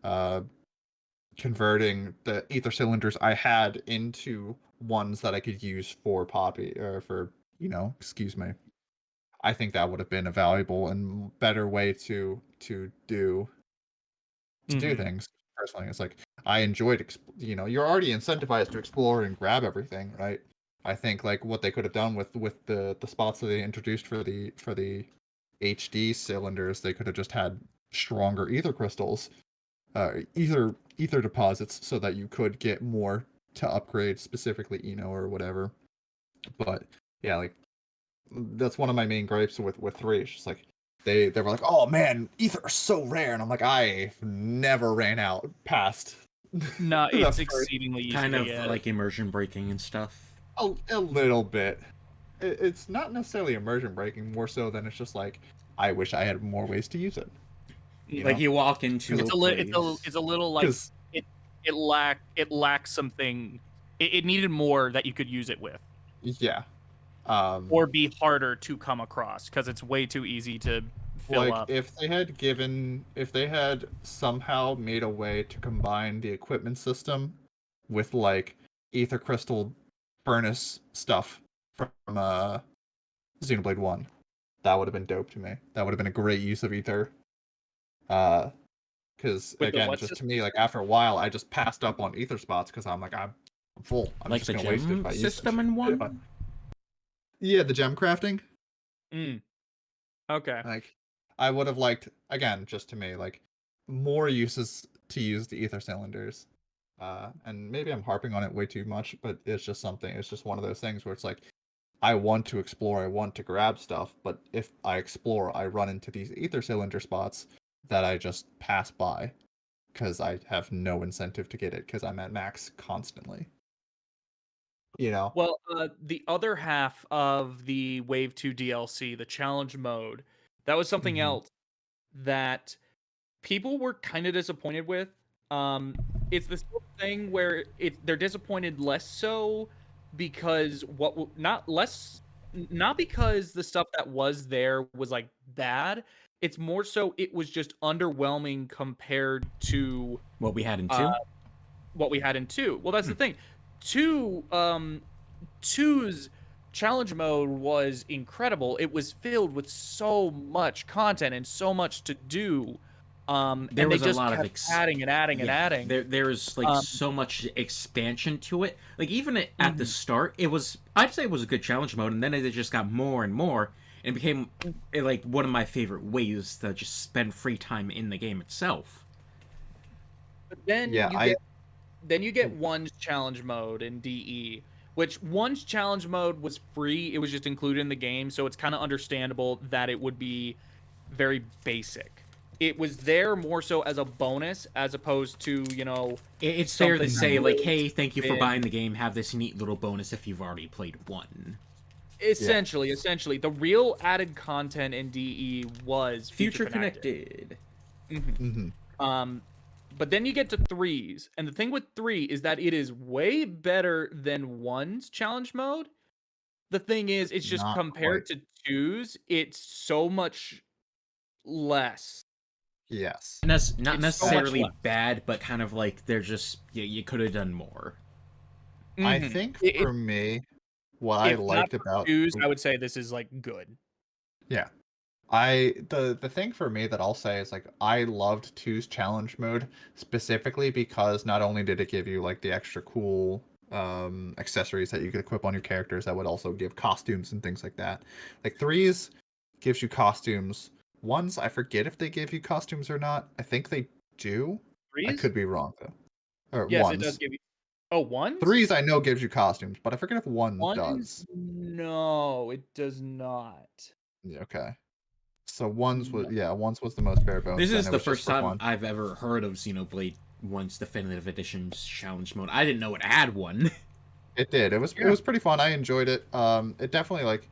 converting the ether cylinders I had into ones that I could use for Poppy or for, excuse me. I think that would have been a valuable and better way to do things. Personally, it's like I enjoyed you're already incentivized to explore and grab everything, right? I think like what they could have done with the spots that they introduced for the HD cylinders, they could have just had stronger ether crystals, ether deposits, so that you could get more to upgrade specifically or whatever. But yeah, like that's one of my main gripes with 3. It's just like they were like, oh man, ether is so rare, and I'm like, I never ran out past No, the it's first exceedingly easy Kind to of get. like immersion breaking and stuff. a little bit. It's not necessarily immersion breaking, more so than it's just like I wish I had more ways to use it. Like you walk into It's a place. it's a little like Because it lacks something. It needed more that you could use it with, yeah, or be harder to come across because it's way too easy to fill like up. if they had somehow made a way to combine the equipment system with like ether crystal furnace stuff from Xenoblade 1, that would have been dope to me. That would have been a great use of ether. Because With the again, what just to system? me, like after a while, I just passed up on ether spots because I'm like, I'm full. I'm Like just the gonna waste it if gem I use system it. in one? Yeah, the gem crafting. Okay. Like, I would have liked, again, just to me, like more uses to use the ether cylinders. And maybe I'm harping on it way too much, but it's just something. It's just one of those things where it's like, I want to explore, I want to grab stuff, but if I explore, I run into these ether cylinder spots that I just pass by because I have no incentive to get it because I'm at max constantly. Well, the other half of the Wave 2 DLC, the challenge mode, that was something Mhm. else that people were kind of disappointed with. It's the sort of thing where they're disappointed less so because not because the stuff that was there was like bad. It's more so it was just underwhelming compared to What we had in uh, 2? what we had in 2. Well, that's the thing. 2 2's challenge mode was incredible. It was filled with so much content and so much to do. There And they was a just lot of kept adding and adding and adding. There's like Um, so much expansion to it. Like even at the start, I'd say it was a good challenge mode, and then it just got more and more, and became like one of my favorite ways to just spend free time in the game itself. But then Yeah, you get one's challenge mode in DE, which one's challenge mode was free. It was just included in the game, so it's kind of understandable that it would be very basic. It was there more so as a bonus as opposed to, It's fair to something say that like, would hey, thank you for been- buying the game. Have this neat little bonus if you've already played one. essentially, the real added content in DE was Future connected. But then you get to 3's, and the thing with 3 is that it is way better than 1's challenge mode. The thing is, it's just Not compared to 2's, it's so much less. Yes. Not It's so much necessarily less. bad, but kind of like they're just you could have done more. I Mhm. think It- for me, what I if not liked for about 2's, I would say this is like good. yeah, the thing for me that I'll say is like I loved 2's challenge mode specifically because not only did it give you like the extra cool accessories that you could equip on your characters that would also give costumes and things like that. Like 3's gives you costumes. 1's I forget if they give you costumes or not. I think they do. I 3's? could be wrong though. Or Yes, 1's. it does give you. Oh, 1's? 3's I know gives you costumes, but I forget if 1 1's? does. No, it does not. Yeah, okay. So 1's was No. 1's was the most bare bones. This and is it the was just first for time fun. I've ever heard of Xenoblade 1's Definitive Edition's challenge mode. I didn't know it had one. It did. It was pretty fun. I enjoyed it. It definitely like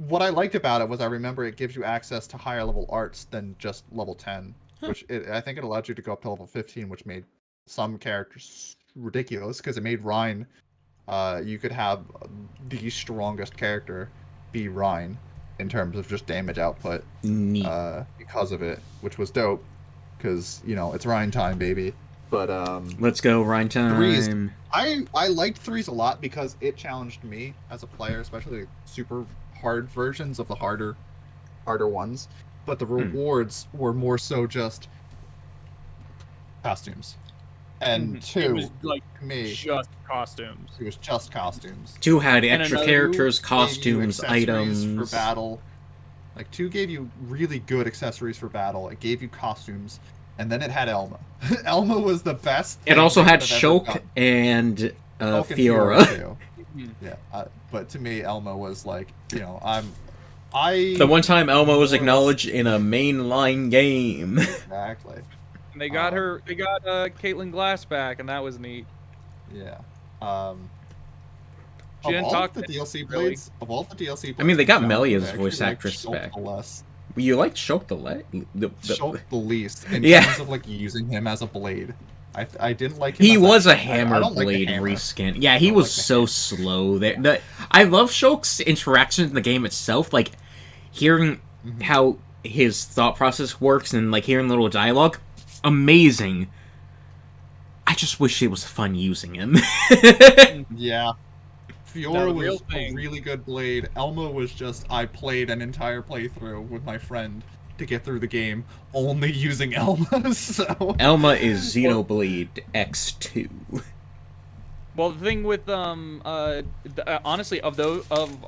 what I liked about it was I remember it gives you access to higher level arts than just level 10, which I think it allowed you to go up to level 15, which made some characters ridiculous because it made Rhine you could have the strongest character be Rhine in terms of just damage output Neat. because of it, which was dope because it's Rhine time, baby. But Let's go, Rhine time. 3's I liked 3's a lot because it challenged me as a player, especially super hard versions of the harder ones. But the rewards were more so just costumes. And 2, It was like me, just costumes. it was just costumes. 2 had And extra another characters, Gave you costumes, accessories items. for battle. Like 2 gave you really good accessories for battle. It gave you costumes, and then it had Elma. Elma was the best. It thing also they had could have ever Shulk done. and Shulk and Fiora. too. Mhm. Yeah, but to me, Elma was like, I The one time Elmo was more or less- acknowledged in a mainline game. exactly. And they got Caitlin Glass back, and that was neat. Yeah. She Of didn't all talk the DLC really. blades, of all the DLC blades, I mean, they got I Melia's actually voice liked actress Shulk back. the less. You liked Shulk the Shulk the least in Yeah. terms of like using him as a blade. I didn't like him. He as was a I hammer don't like the blade hammer. reskin. Yeah, he don't was like the so hammer. slow. I love Shulk's interactions in the game itself. Like hearing how his thought process works and like hearing little dialogue, amazing. I just wish it was fun using him. Yeah. No, Fiora the real was a thing- really good blade. Elma was just I played an entire playthrough with my friend to get through the game, only using Elma. So Elma is Xenoblade X2. Well, the thing with honestly, of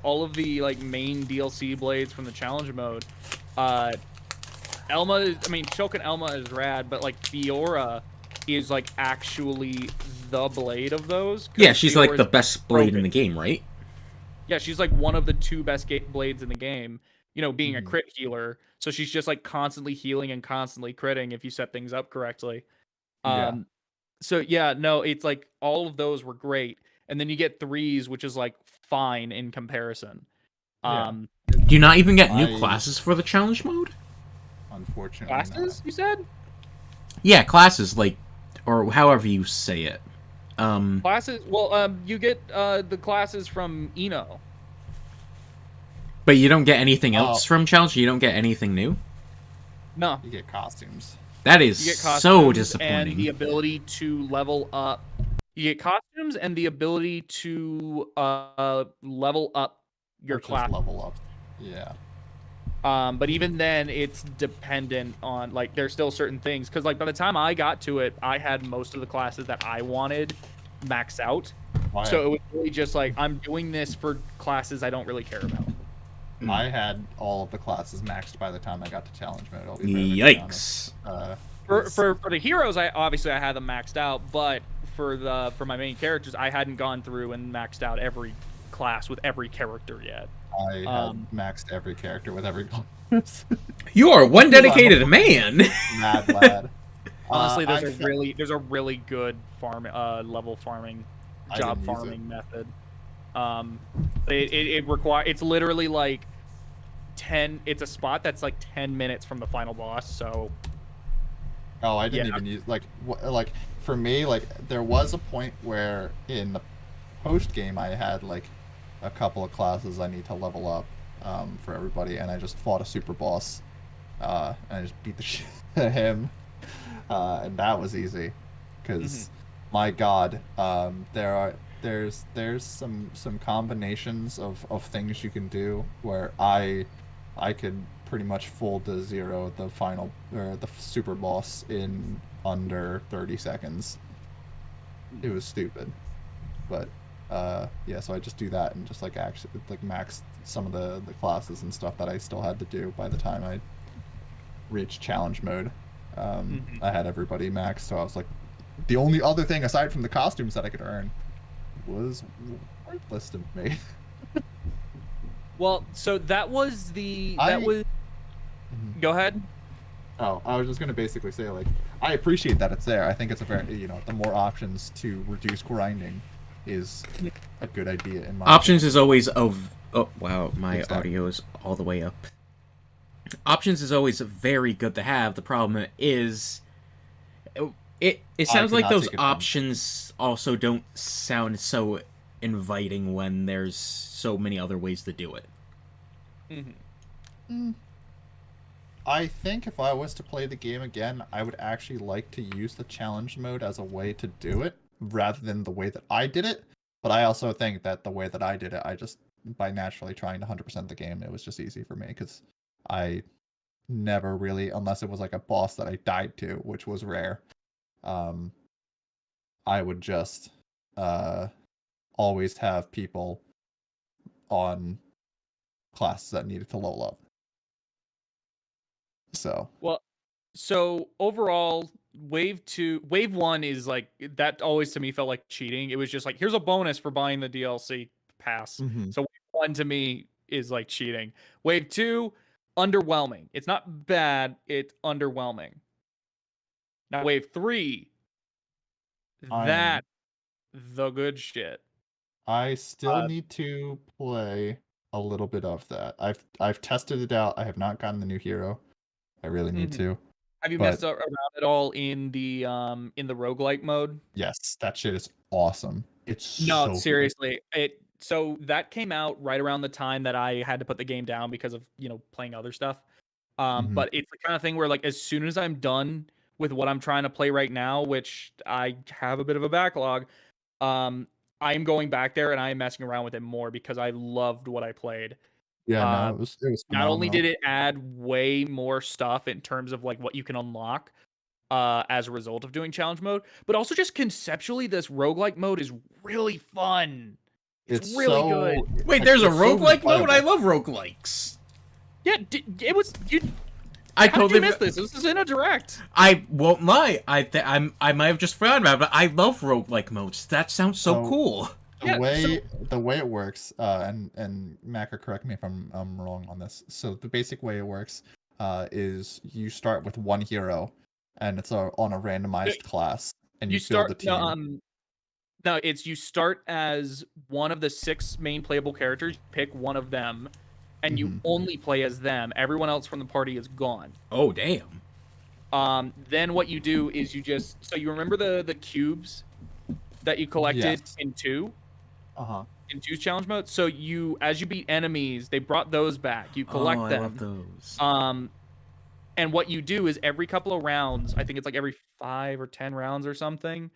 all of the like main DLC blades from the challenge mode, Shulk and Elma is rad, but like Fiora is like actually the blade of those. 'cause Yeah, she's like the Fiora's best blade in broken. the game, right? Yeah, she's like one of the 2 best blades in the game. Being a Mhm. crit healer, so she's just like constantly healing and constantly critting if you set things up correctly. Yeah. So yeah, no, it's like all of those were great, and then you get 3's, which is like fine in comparison. Yeah. Do you not even get new I- classes for the challenge mode? Unfortunately, Classes, you said? Yeah, classes, like, or however you say it. Classes? Well, you get the classes from Xeno. But you don't get anything Oh. else from challenge? You don't get anything new? No, you get costumes. That is You get so costumes and disappointing. the ability to level up. You get costumes and the ability to level up your Which is class. level up. Yeah. But even then, it's dependent on like there's still certain things because like by the time I got to it, I had most of the classes that I wanted maxed out. So it was really just like I'm doing this for classes I don't really care about. I had all of the classes maxed by the time I got to challenge mode. I'll be perfectly honest. Yikes. For the heroes, I had them maxed out, but for my main characters, I hadn't gone through and maxed out every class with every character yet. I had maxed every character with every class. You are one dedicated man. Mad lad. Honestly, there's a really good farm level farming job farming method. It's literally like 10. It's a spot that's like 10 minutes from the final boss. So. Oh, I didn't even use like for me, like there was a point where in the post game I had like a couple of classes I need to level up for everybody, and I just fought a super boss, and I just beat the shit out of him, and that was easy, because my God, there's some combinations of things you can do where I could pretty much full to zero the final or the super boss in under 30 seconds. It was stupid, but yeah, so I just do that and just like actually like max some of the classes and stuff that I still had to do by the time I reached challenge mode. I had everybody maxed, so I was like, the only other thing aside from the costumes that I could earn was worthless to me. Well, so that was Go ahead. Oh, I was just gonna basically say, like, I appreciate that it's there. I think it's a very, the more options to reduce grinding is a good idea in my Options opinion. is always oh wow, my audio is all the way up. Options is always very good to have. The problem is it sounds like those options also don't sound so inviting when there's so many other ways to do it. I think if I was to play the game again, I would actually like to use the challenge mode as a way to do it rather than the way that I did it. But I also think that the way that I did it, I just, by naturally trying to 100% the game, it was just easy for me because I never really, unless it was like a boss that I died to, which was rare, I would just always have people on classes that needed to level up. So overall, wave 1 is like that always to me felt like cheating. It was just like here's a bonus for buying the DLC pass. So wave 1 to me is like cheating. Wave 2, underwhelming. It's not bad, it's underwhelming. Now wave 3, that the good shit. I still need to play a little bit of that. I've tested it out. I have not gotten the new hero. I really need to. Have you messed around at all in the roguelike mode? Yes, that shit is awesome. It's No, so seriously. So that came out right around the time that I had to put the game down because of, playing other stuff. But it's the kind of thing where like as soon as I'm done with what I'm trying to play right now, which I have a bit of a backlog, I am going back there and I am messing around with it more because I loved what I played. Yeah, no, it was phenomenal. Not only did it add way more stuff in terms of like what you can unlock as a result of doing challenge mode, but also just conceptually this roguelike mode is really fun. It's really good. Wait, there's a roguelike mode? I love roguelikes. Yeah, it was I How totally did you miss this. This is in a direct. I won't lie. I might have just forgotten about it, but I love roguelike modes. That sounds so cool. The way it works, and Macker, correct me if I'm wrong on this. So the basic way it works is you start with one hero, and it's on a randomized class, and you build a team. No, it's you start as one of the 6 main playable characters. Pick one of them, and you only play as them. Everyone else from the party is gone. Oh, damn. Then what you do is you you remember the cubes that you collected in 2? In 2's challenge mode. So as you beat enemies, they brought those back. You collect them. I love those. And what you do is every couple of rounds, I think it's like every 5 or 10 rounds or something,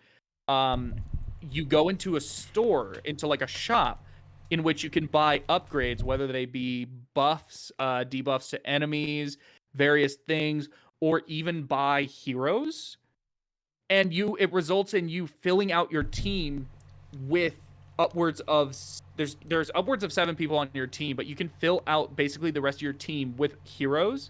you go into a store, into like a shop, in which you can buy upgrades, whether they be buffs, debuffs to enemies, various things, or even buy heroes. And it results in you filling out your team with upwards of there's upwards of 7 people on your team, but you can fill out basically the rest of your team with heroes,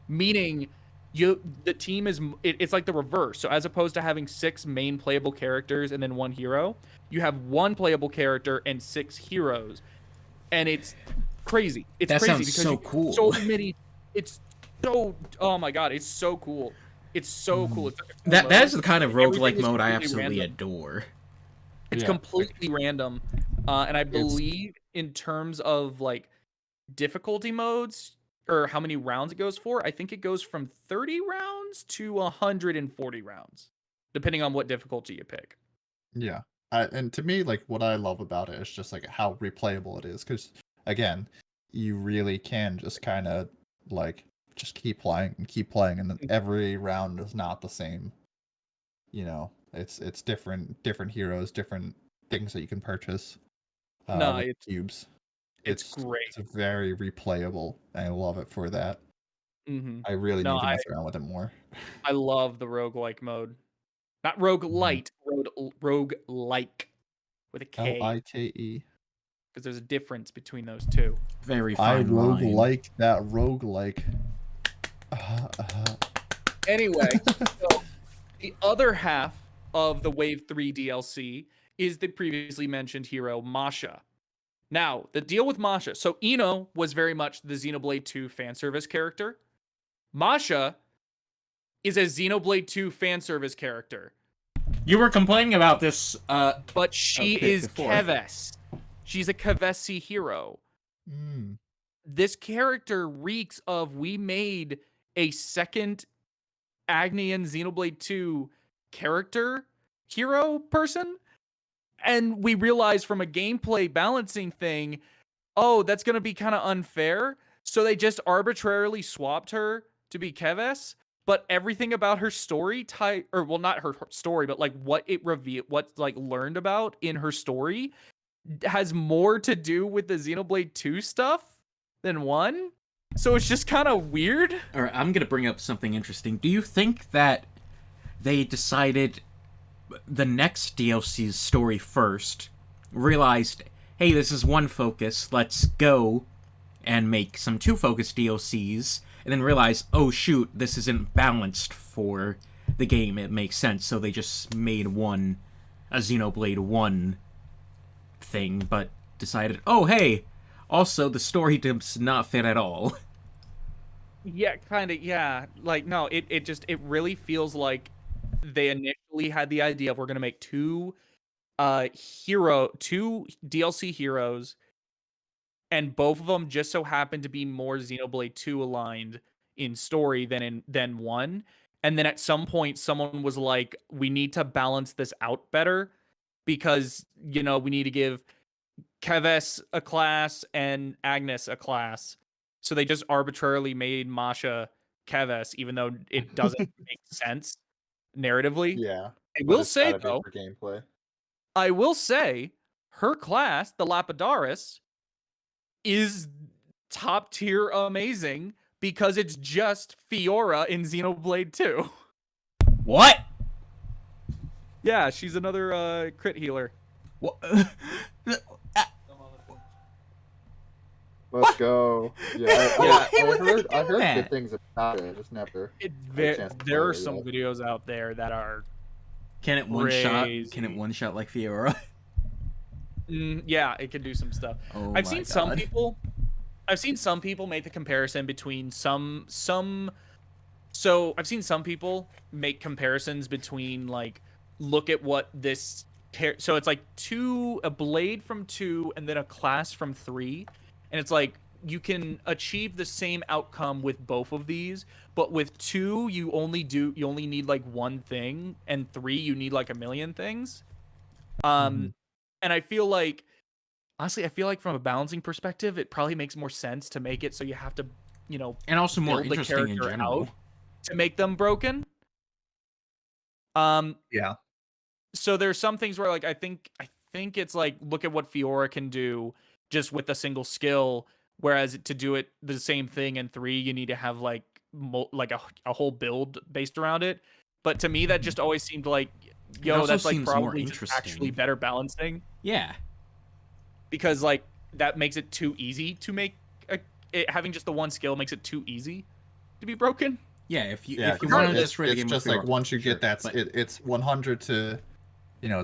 meaning the team it's like the reverse. So as opposed to having 6 main playable characters and then 1 hero, you have 1 playable character and 6 heroes, and it's crazy. It's That crazy sounds because so you cool. so many. It's so, oh my god, it's so cool. It's so cool. It's such a cool That mode. is the kind of Everything roguelike is mode I completely absolutely random. adore. It's Yeah. completely random, and I believe in terms of like difficulty modes or how many rounds it goes for, I think it goes from 30 rounds to 140 rounds, depending on what difficulty you pick. Yeah. And to me, like, what I love about it is just like how replayable it is. Because again, you really can just kind of like just keep playing, and then every round is not the same. You know, it's different heroes, different things that you can purchase No, with cubes. it's great. It's very replayable, and I love it for that. Mm-hmm. I really No, need to mess around with it more. I love the roguelike mode. Not roguelite, roguelike with a K, Like. because there's a difference between those two. Very I fine line. roguelike that roguelike. Anyway, so the other half of the Wave 3 DLC is the previously mentioned hero, Masha. Now, the deal with Masha. So, Eno was very much the Xenoblade 2 fan service character. Masha is a Xenoblade 2 fan service character. You were complaining about this, But she okay, is before. Keves. She's a Kevesi hero. Mm. This character reeks of, we made a second Agni and Xenoblade 2 character hero person, and we realized from a gameplay balancing thing, oh, that's going to be kind of unfair, so they just arbitrarily swapped her to be Keves, but everything about her story or well, not her story, but like what it revealed, what's like learned about in her story has more to do with the Xenoblade 2 stuff than 1. So it's just kind of weird. Alright, I'm gonna bring up something interesting. Do you think that they decided the next DLC's story first, realized, hey, this is one focus, let's go and make some 2 focus DLCs, and then realize, oh shoot, this isn't balanced for the game, it makes sense, so they just made a Xenoblade 1 thing, but decided, oh hey, also the story does not fit at all. Yeah, kind of, yeah. Like, no, it really feels like they initially had the idea of, we're going to make 2 DLC heroes, and both of them just so happen to be more Xenoblade 2 aligned in story than 1. And then at some point someone was like, we need to balance this out better, because, we need to give Keves a class and Agnes a class. So they just arbitrarily made Masha Keves, even though it doesn't make sense narratively. Yeah, I but will it's say, gotta be though, for gameplay. her class, the Lapidaris, is top tier amazing, because it's just Fiora in Xenoblade 2. What? Yeah, she's another crit healer. What? Let's go. Yeah, Why I would they heard do that? good things about it. I just never. There chance to are play it some yet. videos out there that are Can it one shot? crazy. Can it one shot like Fiora? Yeah, it can do some stuff. Oh I've my seen some God. people. I've seen some people make the comparison between some. So I've seen some people make comparisons between, like, look at what this. So it's like a blade from 2 and then a class from 3, and it's like you can achieve the same outcome with both of these, but with 2 you only need like 1 thing, and 3 you need like a million things. And I feel like, honestly, from a balancing perspective, it probably makes more sense to make it so you have to, And also more build the interesting in character general. out. to make them broken. Yeah. So there's some things where like I think it's like look at what Fiora can do just with a single skill, whereas to do it the same thing in 3, you need to have like a whole build based around it. But to me, that just always seemed like, also that's like seems more probably just actually interesting. better balancing, Yeah. because like that makes it too easy to make having just the one skill makes it too easy to be broken. Yeah, if you Yeah, want to destroy the it's game, just with like Fiora, once you sure, get that, but it's 100 to,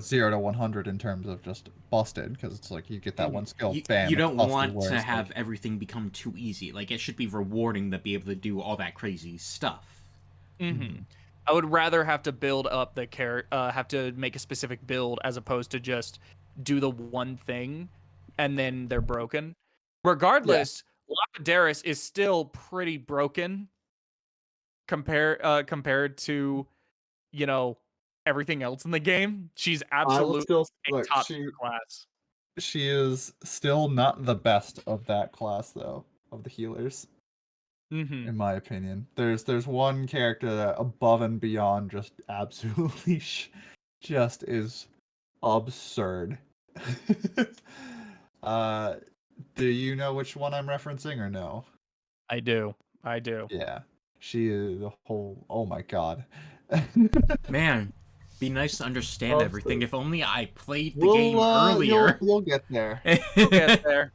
0 to 100 in terms of just busted, because it's like you get that one skill, bam. you it's don't busted, want to whereas, have like, everything become too easy. Like, it should be rewarding to be able to do all that crazy stuff. Mm-hmm. I would rather have to build up the have to make a specific build as opposed to just do the one thing and then they're broken. Regardless, Lapidaris is still pretty broken compared to, everything else in the game. She's I would absolutely still a like top tier class. she is still not the best of that class though, of the healers, Mm-hmm. in my opinion. There's one character that above and beyond just absolutely just is absurd. uh do you know which one I'm referencing or no? I do. Yeah. She is the whole, oh my god. Man, be nice to understand Well, everything. If only I played the game earlier. You'll get there. We'll get there.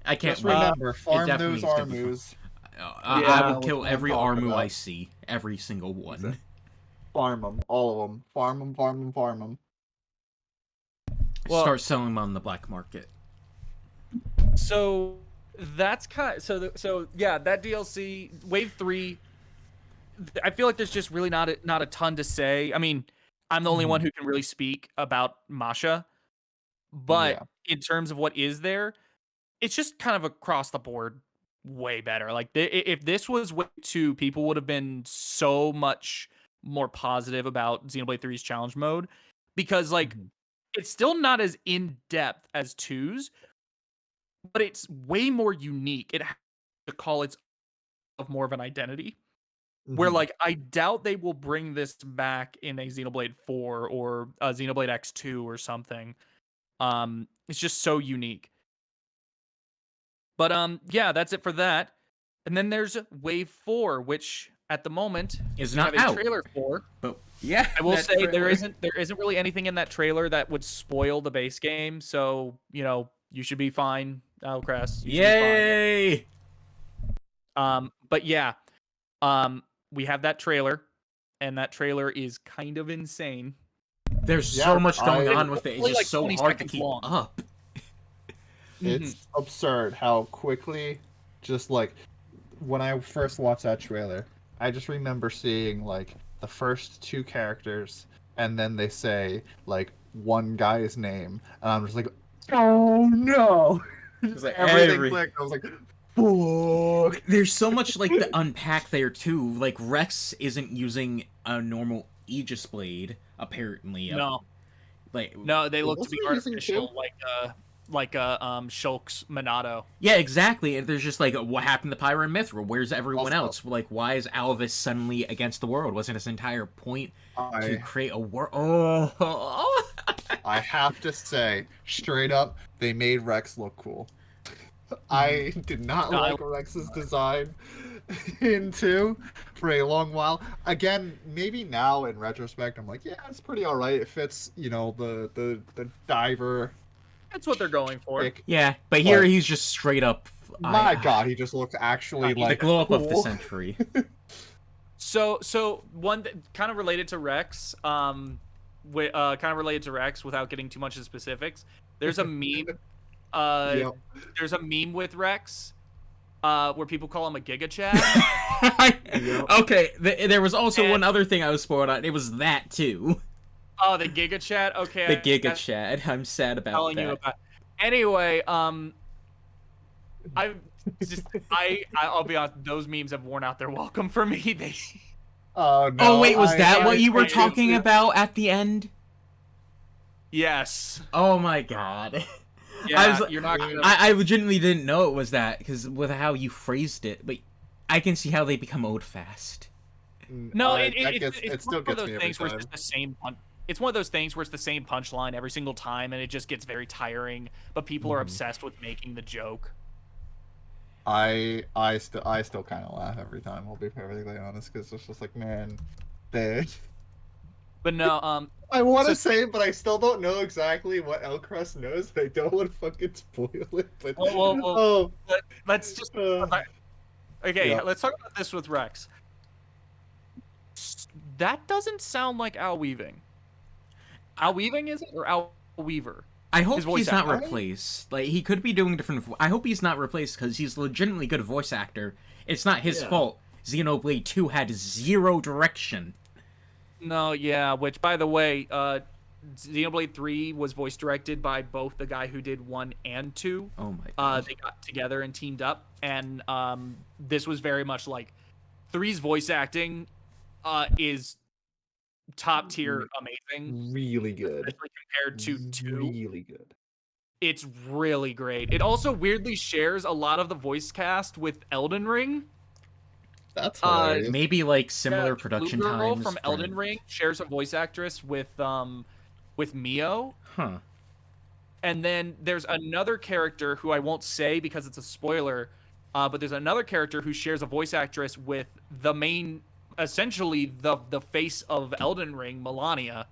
I can't Just wait. remember, farm definitely those is gonna be fun. Armus. I Yeah, will kill what I'm every talking Armu I about. see. Every single one. Exactly. Farm them, all of them. Farm them, farm them, farm them. Well, Start selling them on the black market. So that's so yeah, that DLC Wave 3. I feel like there's just really not a ton to say. I mean, I'm the only one who can really speak about Masha, but Yeah. in terms of what is there, it's just kind of across the board way better. Like if this was Wave 2, people would have been so much more positive about Xenoblade 3's challenge mode, because like it's still not as in depth as 2's, but it's way more unique. It has to call its of more of an identity. Where like I doubt they will bring this back in a Xenoblade 4 or a Xenoblade X2 or something. It's just so unique. But yeah, that's it for that. And then there's Wave 4, which at the moment Is we not have a out. trailer for. But yeah, I will that say there trailer- isn't really anything in that trailer that would spoil the base game, so you should be fine, Alcrest. You should Yay! be fine. But yeah, we have that trailer, and that trailer is kind of insane. There's so much going on with it. It's only just like so 20 hard to seconds keep long. up. It's absurd how quickly, just like, when I first watched that trailer, I just remember seeing, like, the first 2 characters, and then they say, like, one guy's name, and I'm just like, oh no! It's like Everything clicked. I was like, fuck. There's so much like to unpack there too. Like Rex isn't using a normal Aegis blade, apparently. No, like they look to be wasn't he using artificial, like Shulk's Monado. yeah, exactly. And there's just like, what happened to Pyra and Mithril? Where's everyone Also- else? Like, why is Alvis suddenly against the world? Wasn't his entire point to I create a world? Oh. I have to say, straight up, they made Rex look cool. I did not like Rex's design in 2 for a long while. Again, maybe now in retrospect, I'm like, yeah, it's pretty alright. It fits, the diver. That's what they're going for. Pick. Yeah, but here he's just straight up. My God, he just looked actually the like glow up cool. of the century. So one kind of related to Rex, without getting too much of specifics. There's a meme. Yep. There's a meme with Rex, where people call him a Giga Chad. Okay, there was also one other thing I was spoiled on. It was that too. Oh, the Giga Chad. Okay, The Giga Chad. I'm sad about telling that. you about. Anyway, I'll be honest. Those memes have worn out their welcome for me. Oh no! Oh wait, was that what you were I- talking about at the end? Yes. Oh my God. Yeah, you're not. I legitimately didn't know it was that because with how you phrased it, but I can see how they become old fast. No, it still one of gets those me every things where it's time. just the same it's one of those things where it's the same punchline every single time, and it just gets very tiring. But people are Mhm. obsessed with making the joke. I still kind of laugh every time. I'll be perfectly honest, because it's just like, man, they. But no, I want so to say it, but I still don't know exactly what Elcrest knows. I don't want to fucking spoil it. But well, let's just okay. yeah. Let's talk about this with Rex. That doesn't sound like Al Weaving. Al Weaving is it or Al Weaver? I hope His voice he's not actor. replaced. Like, he could be doing different. I hope he's not replaced because he's a legitimately good voice actor. It's not his fault. Xenoblade 2 had zero direction. No, yeah. Which, by the way, Xenoblade 3 was voice directed by both the guy who did 1 and 2. Oh my god. They got together and teamed up, and this was very much like 3's voice acting is top tier amazing, Really good. especially compared to 2. Really good. It's really great. It also weirdly shares a lot of the voice cast with Elden Ring. That's hilarious. Maybe like similar production Blue Girl times from Elden Ring shares a voice actress with Mio. Huh. And then there's another character who I won't say because it's a spoiler, but there's another character who shares a voice actress with the main, essentially the face of Elden Ring, Melania.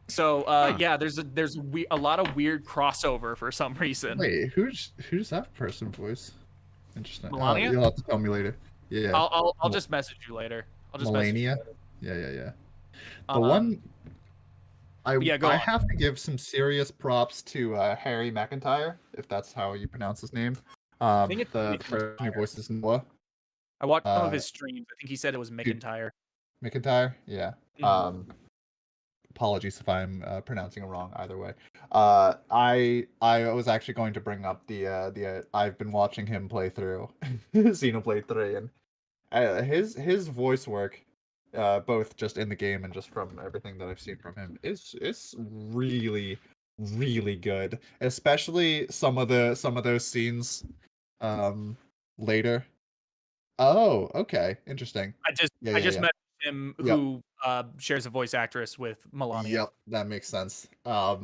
So yeah, there's a lot of weird crossover for some reason. Wait, who's that person voice? Interesting. Melania? You'll have to tell me later. Yeah. I'll just message you later. I'll just message you Melania? later. Yeah. The one yeah, go I on. have to give some serious props to Harry McIntyre, if that's how you pronounce his name. think it's The person who voices Noah. I watched some of his streams. I think he said it was Dude. McIntyre. McIntyre? Yeah. Mhm. Apologies if I'm pronouncing it wrong either way. I was actually going to bring up the I've been watching him play through Xenoblade 3, and his voice work, both just in the game and just from everything that I've seen from him, is really really good. Especially some of those scenes later. Oh, okay, interesting. I just met him Yep. who shares a voice actress with Melania. Yep, that makes sense. I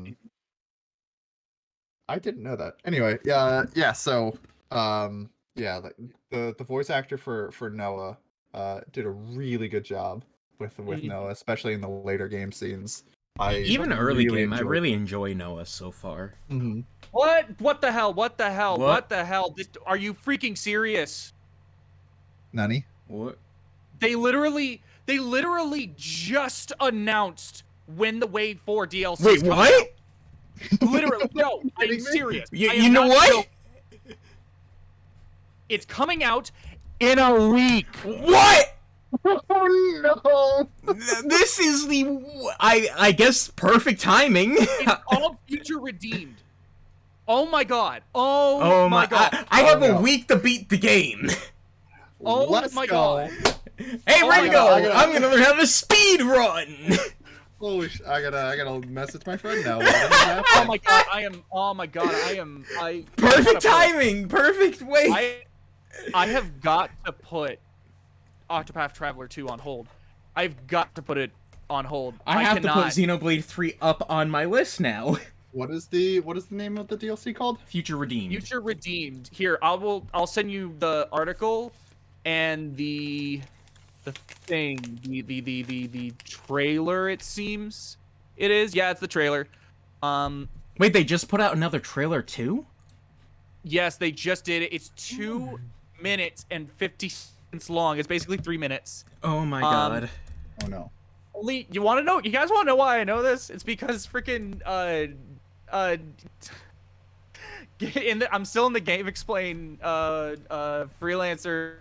didn't know that. Anyway, yeah. So, yeah, like the voice actor for Noah, did a really good job with Mhm. Noah, especially in the later game scenes. Even early really game, I enjoyed really enjoy Noah so far. Mhm. What the hell? What the hell? What? What the hell? Are you freaking serious? Nani? What? They literally just announced when the Wave 4 DLC is Wait, coming what? out. Literally, no, I'm kidding me? serious. I You am know not what? joking. It's coming out in a week. What? Oh no! This is I guess perfect timing. It's all future redeemed. Oh my god. Oh, Oh my god. I have no. a week to beat the game. Oh Let's my go. god. Hey, Oh my Ringo, God, I'm gonna learn how to speed run. Holy I gotta message my friend now. What is happening? Oh my god. I Perfect gotta put- timing. Perfect way. I have got to put Octopath Traveler 2 on hold. I've got to put it on hold. I have cannot. to put Xenoblade 3 up on my list now. What is the name of the DLC called? Future Redeemed. Future Redeemed. Here, I'll send you the article and the thing, the trailer. It seems it is. Yeah, it's the trailer. Wait, they just put out another trailer too? Yes, they just did it. It's 2 minutes and 50 seconds long. It's basically 3 minutes. Oh my god. Oh no. Only you want to know? You guys want to know why I know this? It's because freaking I'm still in the Game Explain freelancer.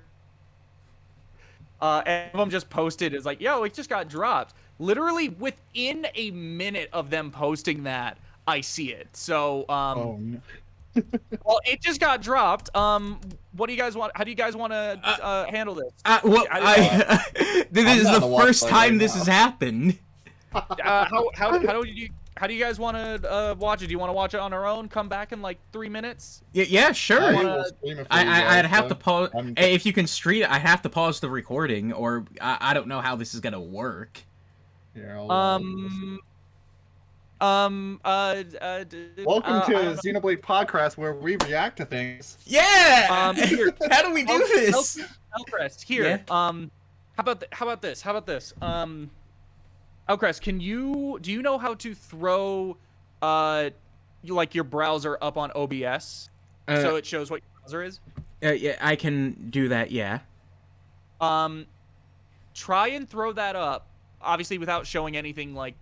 And one of them just posted is like, yo, it just got dropped. Literally within a minute of them posting that, I see it. So Oh no. well, it just got dropped. What do you guys want? How do you guys want to handle this? Well, this is I'm the gonna watch first that time right this now. has happened. How do you how do you guys want to watch it? Do you want to watch it on our own? Come back in like 3 minutes? Yeah, sure. I wanna- will stream it for you I'd guys, have to so pause. I'm- If you can stream, I have to pause the recording, or I don't know how this is gonna work. Here, I'll, Welcome Welcome to Xenoblade Podcast, where we react to things. Yeah. Here. How do we do this? Elcrest, here. Yeah. How about this? Elcrest, do you know how to throw like your browser up on OBS so it shows what your browser is? Yeah, I can do that. Yeah. Try and throw that up, obviously without showing anything like,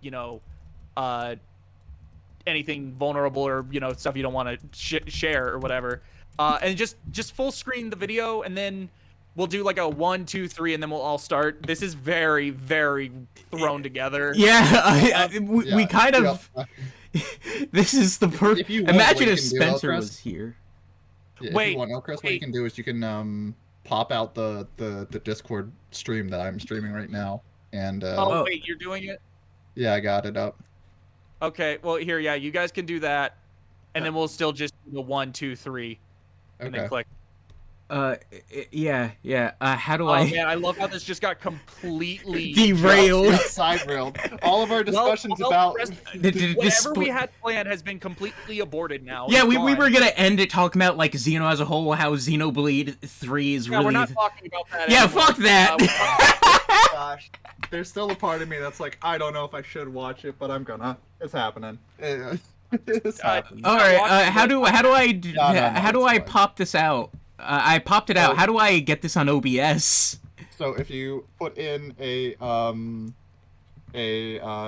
anything vulnerable or, stuff you don't want to share or whatever. And just full screen the video, and then we'll do like a 1, 2, 3, and then we'll all start. This is very, very thrown together. Yeah, we kind of. Yeah. This is the If you want, Imagine what if you can do, Spencer Elcrest- was here. Yeah, Wait, if you want Elcrest, what you can do is you can pop out the Discord stream that I'm streaming right now, and Oh. Wait, you're doing it? yeah, I got it up. Okay, well, here, yeah, you guys can do that, and then we'll still just do the 1, 2, 3, and then Okay. click. Yeah. How do Oh I man, I love how this just got completely derailed? Yeah, side railed. All of our discussions well, about rest- This Whatever we split- had planned has been completely aborted now. Yeah, It's we gone. were gonna end it talking about like Xeno as a whole, how Xenoblade 3 is Yeah, really. we're not talking about that. Yeah, anymore. fuck that. gosh, there's still a part of me that's like, I don't know if I should watch it, but I'm gonna. It's happening. It's happening. All right, watching how do I no, how do it's I fine. pop this out? I popped it out. Oh. How do I get this on OBS? So if you put in a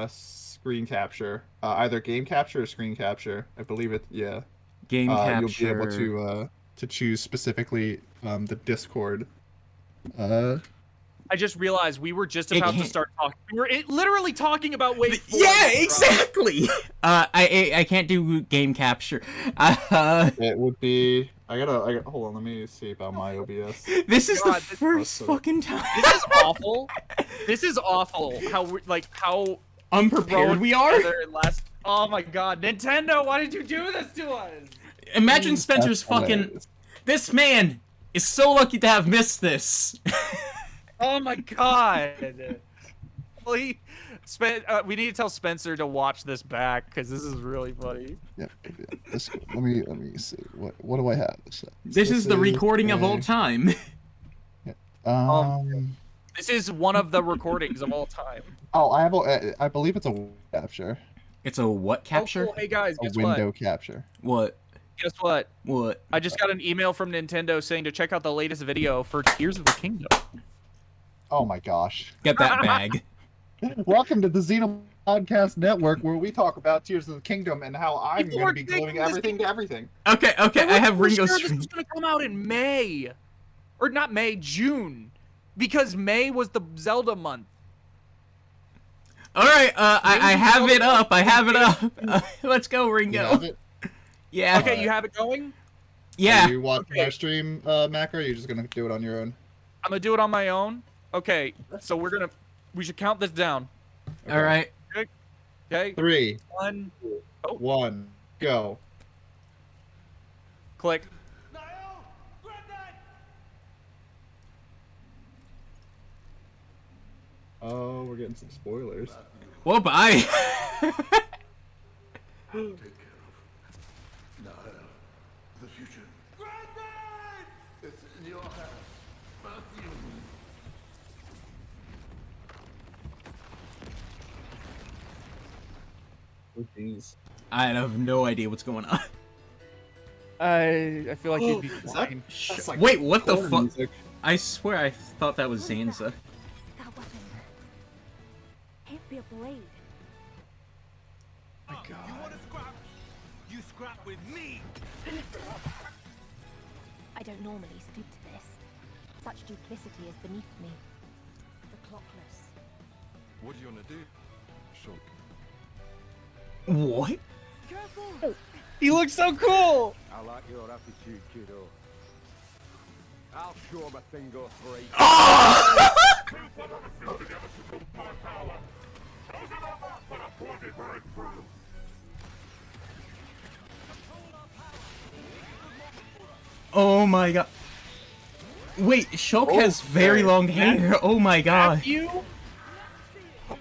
screen capture, either game capture or screen capture, I believe it. Yeah. Game capture. You'll be able to choose specifically the Discord. I just realized we were just It about to can't- start talking. We were literally talking about Wave 4. Yeah, exactly. I can't do game capture. It would be. I gotta. Hold on. Let me see about my OBS. This is God, the this- first so- fucking time. This is awful. This is awful. How Unprepared we are. together last. Oh my God, Nintendo! Why did you do this to us? Imagine Spencer's That's fucking. hilarious. This man is so lucky to have missed this. Oh my God. We need to tell Spencer to watch this back because this is really funny. Yeah. Let me see. What do I have? This is the recording of all time. This is one of the recordings of all time. Oh, I believe it's a capture. It's a what capture? Oh, cool. Hey guys, A guess window what? capture. What? Guess what? What? I just got an email from Nintendo saying to check out the latest video for Tears of the Kingdom. Oh my gosh. Get that bag. Welcome to the Xeno Podcast Network, where we talk about Tears of the Kingdom and how I'm People going are to be taking gluing this everything to everything. Okay, I have We're Ringo sure stream. This is gonna come out in May, or not May, June, because May was the Zelda month. All right, I have it up. I have it up. Let's go, You Ringo. have it? Yeah. Okay, you have it going. Yeah. Are you watching Okay. our stream, Mac, or are you just going to do it on your own? I'm gonna do it on my own. Okay, so we should count this down. All right. Okay, 3, 1, 1, go. click. Oh, we're getting some spoilers. Well, bye. Take care of Nile, the future. It's in your hands. Matthew. Oh, jeez. I have no idea what's going on. I feel like you'd be Is that- fine. That's like Wait, what the horror fuck? music. I swear I thought that was Zanza. That weapon. Can't be a blade. Oh my god. You scrap with me! I don't normally stoop to this. Such duplicity is beneath me. The clockless. What do you want to do? Shulk. What? Careful! He looks so cool. I like your attitude, kiddo. I'll show him a thing goes for each. Oh my god. Wait, Shulk has very Okay. long hair. Oh my god. Have you?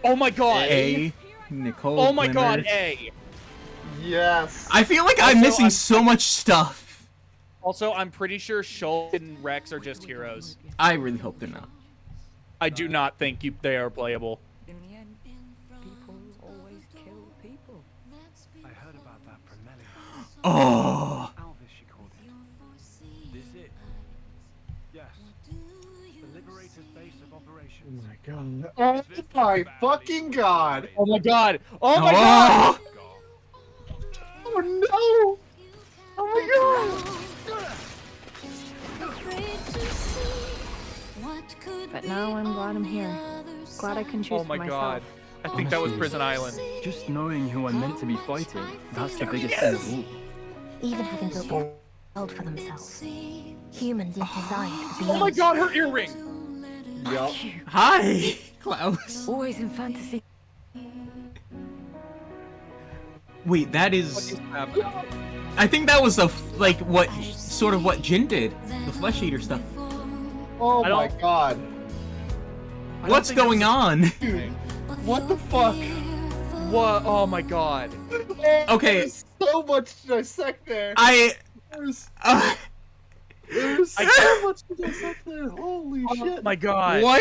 Oh my god. A. Nicole. Oh my god, Glimmer. A. Yes. I feel like I'm Also, missing so much stuff. Also, I'm pretty sure Shulk and Rex are just heroes. I really hope they're not. I do not think they are playable. In the end, people always kill people. I heard about that from Melly. Oh. Alvis, she called it. This it? Yes. The Liberator's base of operations. Oh my fucking god! Oh my god. Oh my god. Oh no! Oh my god! But now I'm glad I'm here. Glad I can choose Oh my for god. myself. I think that was Honestly. Prison Island. Just knowing who I'm meant to be fighting, that's the biggest thing of all. Even having built a world for themselves. Humans in design. Oh my god, her earring. Yup. Hi, Klaus. Always in fantasy. Wait, that What is. is happening? I think that was what sort of what Jin did, the flesh eater stuff. Oh I my don't- god. What's going on? What the fuck? What? Oh my god. Okay. There's so much to dissect there. There's Uh, so much to dissect there. Holy Oh shit. my god. what?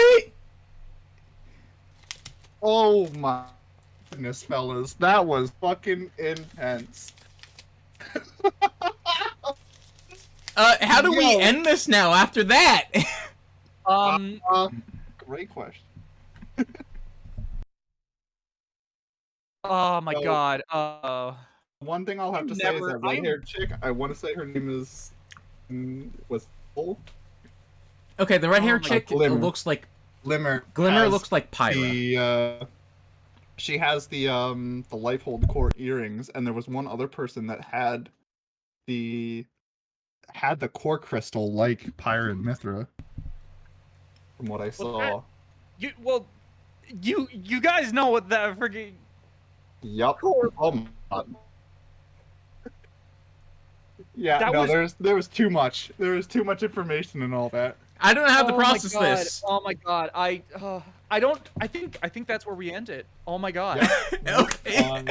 Oh my goodness, fellas. That was fucking intense. How do we Yo. end this now after that? Great question. Oh my So- god. One thing I'll have to say is that red-haired chick, I want to say her name was Cole? Okay, the red haired my chick Glimmer. looks like Glimmer. Glimmer has looks like Pyra. She has the Lifehold core earrings, and there was one other person that had the core crystal like Pyra and Mithra. From what I saw. You guys know what that freaking. Yup. Oh my god. Yeah, That no, was- there was too much. There was too much information and all that. I don't know how to Oh my process God. this. Oh my god. I don't. I think that's where we end it. Oh my god. Okay.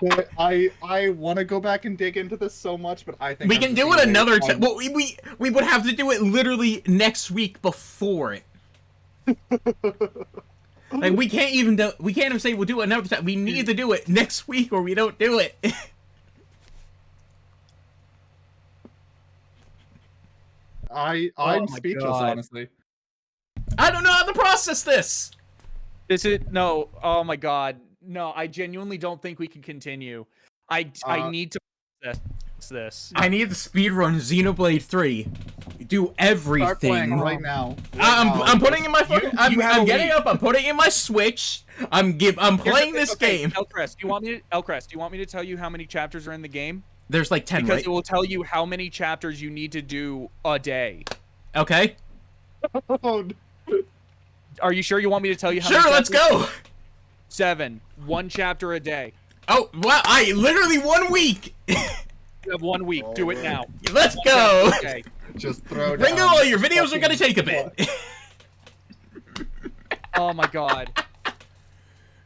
But I want to go back and dig into this so much, but I think We I'm can just do gonna it wait another on- time. Well, we would have to do it literally next week before it. Like we can't even say we'll do it another time. We need to do it next week or we don't do it. I'm my speechless, God. honestly. I don't know how to process this. Is it no? Oh my god. No, I genuinely don't think we can continue. I need to process this. I need to speedrun Xenoblade 3. Do Start playing everything. right now. I'm putting in my fucking. I'm have a getting week. up. I'm putting in my Switch. I'm playing this game. Elcrest, do you want me to tell you how many chapters are in the game? There's like 10, Because right? it will tell you how many chapters you need to do a day. Okay. Oh, Are you sure you want me to tell you how Sure, many let's chapters? go. 7. 1 chapter a day. Oh, well, I literally 1 week. You have 1 week. Do it now. Let's go. Okay. just throw Ringo, down your videos are gonna take a bit. Dude, Oh my god.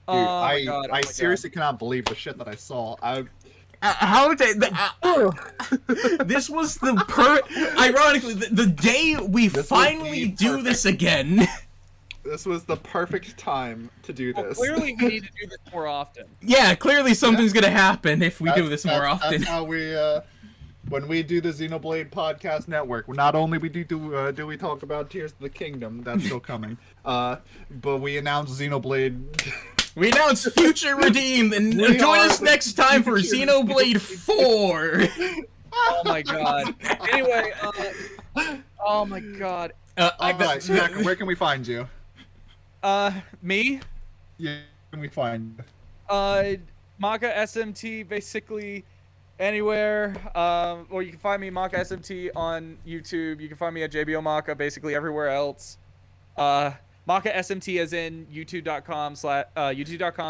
Oh my I God, oh my God. seriously cannot believe the shit that I saw. How did this was the ironically the day we This was finally the do this again. This was the perfect time to do Well, this. clearly we need to do this more often. Yeah, clearly something's gonna happen if we do That's- this more that's- often. That's how we, when we do the Xenoblade Podcast Network, not only do we talk about Tears of the Kingdom, that's still coming, but we announce Xenoblade. We announced Future Redeemed, and We join are us the next time for future Xenoblade 4. Oh my god. Anyway, oh my god. Alright, Jack, where can we find you? Me? Yeah, where can we find Maka SMT basically anywhere. Or you can find me Maka SMT on YouTube. You can find me at JBO Maka basically everywhere else. Maka SMT as in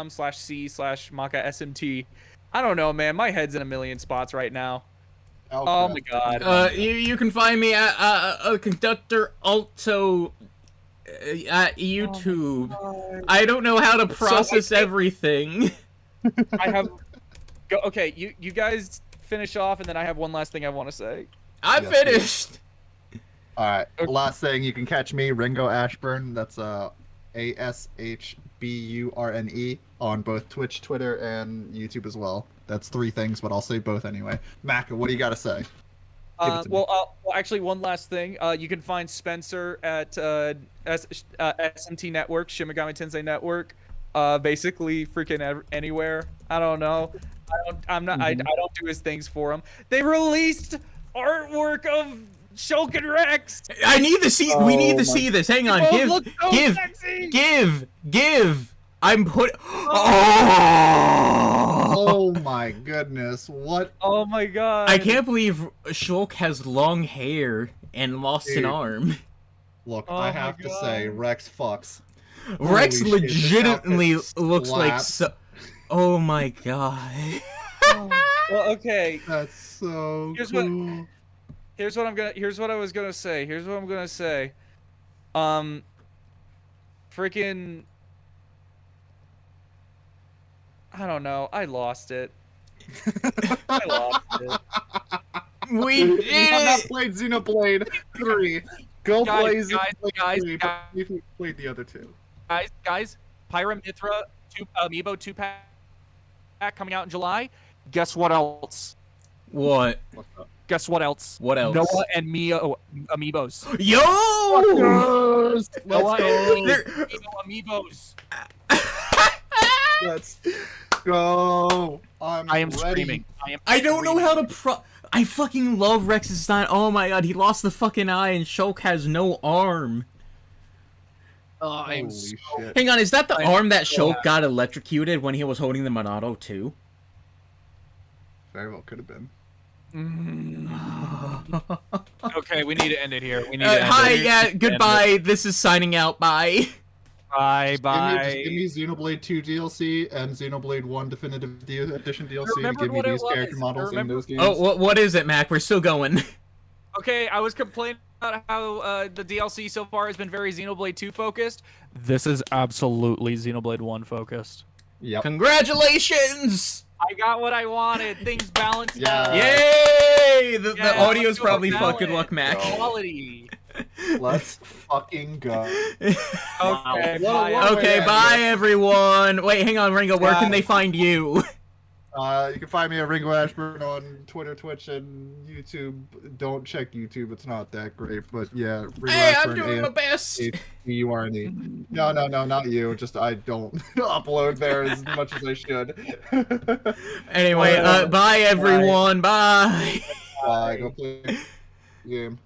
youtube.com/c/Maka SMT. I don't know, man. My head's in a million spots right now. Oh my god. You can find me at Conductor Alto at YouTube. I don't know how to process everything. I have. Okay, you guys finish off, and then I have one last thing I want to say. I'm Yes, please. finished. All right. Okay. Last thing, you can catch me, Ringo Ashburn. That's ASHBURNE on both Twitch, Twitter, and YouTube as well. That's 3 things, but I'll say both anyway. Maka, what do you got to say? Well, actually, one last thing. You can find Spencer at SMT Network, Shimigami Tensei Network. Basically, freaking anywhere. I don't know. I don't do his things for him. They released artwork of Shulk and Rex. I need to see. We need to see this. Hang on. They both look so sexy. Give. I'm put. Oh my goodness! What? Oh my god. I can't believe Shulk has long hair and lost an Dude. arm. Look, Oh I my have to God. say, Rex fucks. Rex Holy shit, this legitimately outfit looks like slaps. so. Oh my god. Well, okay. That's so Here's what- cool. Here's what I was gonna say. Freaking. I don't know. I lost it. I lost it. We You did have not it. played Xenoblade 3. Go Guys, play guys, Xenoblade guys, 3, guys. but you played the other 2. Guys, Pyra Mithra Amiibo 2-pack coming out in July. Guess what else? What? What's up? Guess what else? What else? Noah and Mia Amiibos. Yo! Yes! Noah Let's and go! Mia Amiibos. Let's go! I am ready. screaming. I don't know how to I fucking love Rex's design. Oh my god, he lost the fucking eye and Shulk has no arm. Oh, I am Holy so shit. Hang on, is that the I'm arm that so Shulk got electrocuted when he was holding the Monado too? Very well could have been. Okay, we need to end it here. We need to end Hi, it. yeah, goodbye. This is signing out. Bye. Bye, Just give me Xenoblade 2 DLC and Xenoblade 1 Definitive Edition DLC to remembered give me what it these character was. models in Remember- those games. Oh, what is it, Mac? We're still going. Okay, I was complaining about how the DLC so far has been very Xenoblade 2 focused. This is absolutely Xenoblade 1 focused. Yep. Congratulations! I got what I wanted. Things balanced Yeah. out. Yay! The Yeah, audio's let's probably go fucking balance. luck, Mac. Quality. Let's fucking go. Okay, Wow. bye. Okay, Yeah, bye yeah. everyone. Wait, hang on, Ringo. Where can Bye. they find you? You can find me at Ringo Ashburn on Twitter, Twitch, and YouTube. Don't check YouTube; it's not that great. But yeah, Ringo Hey, I'm Ashburn, doing my best. ASHBURNE. No, not you. Just I don't upload there as much as I should. Anyway, bye everyone. Bye. Go play the game.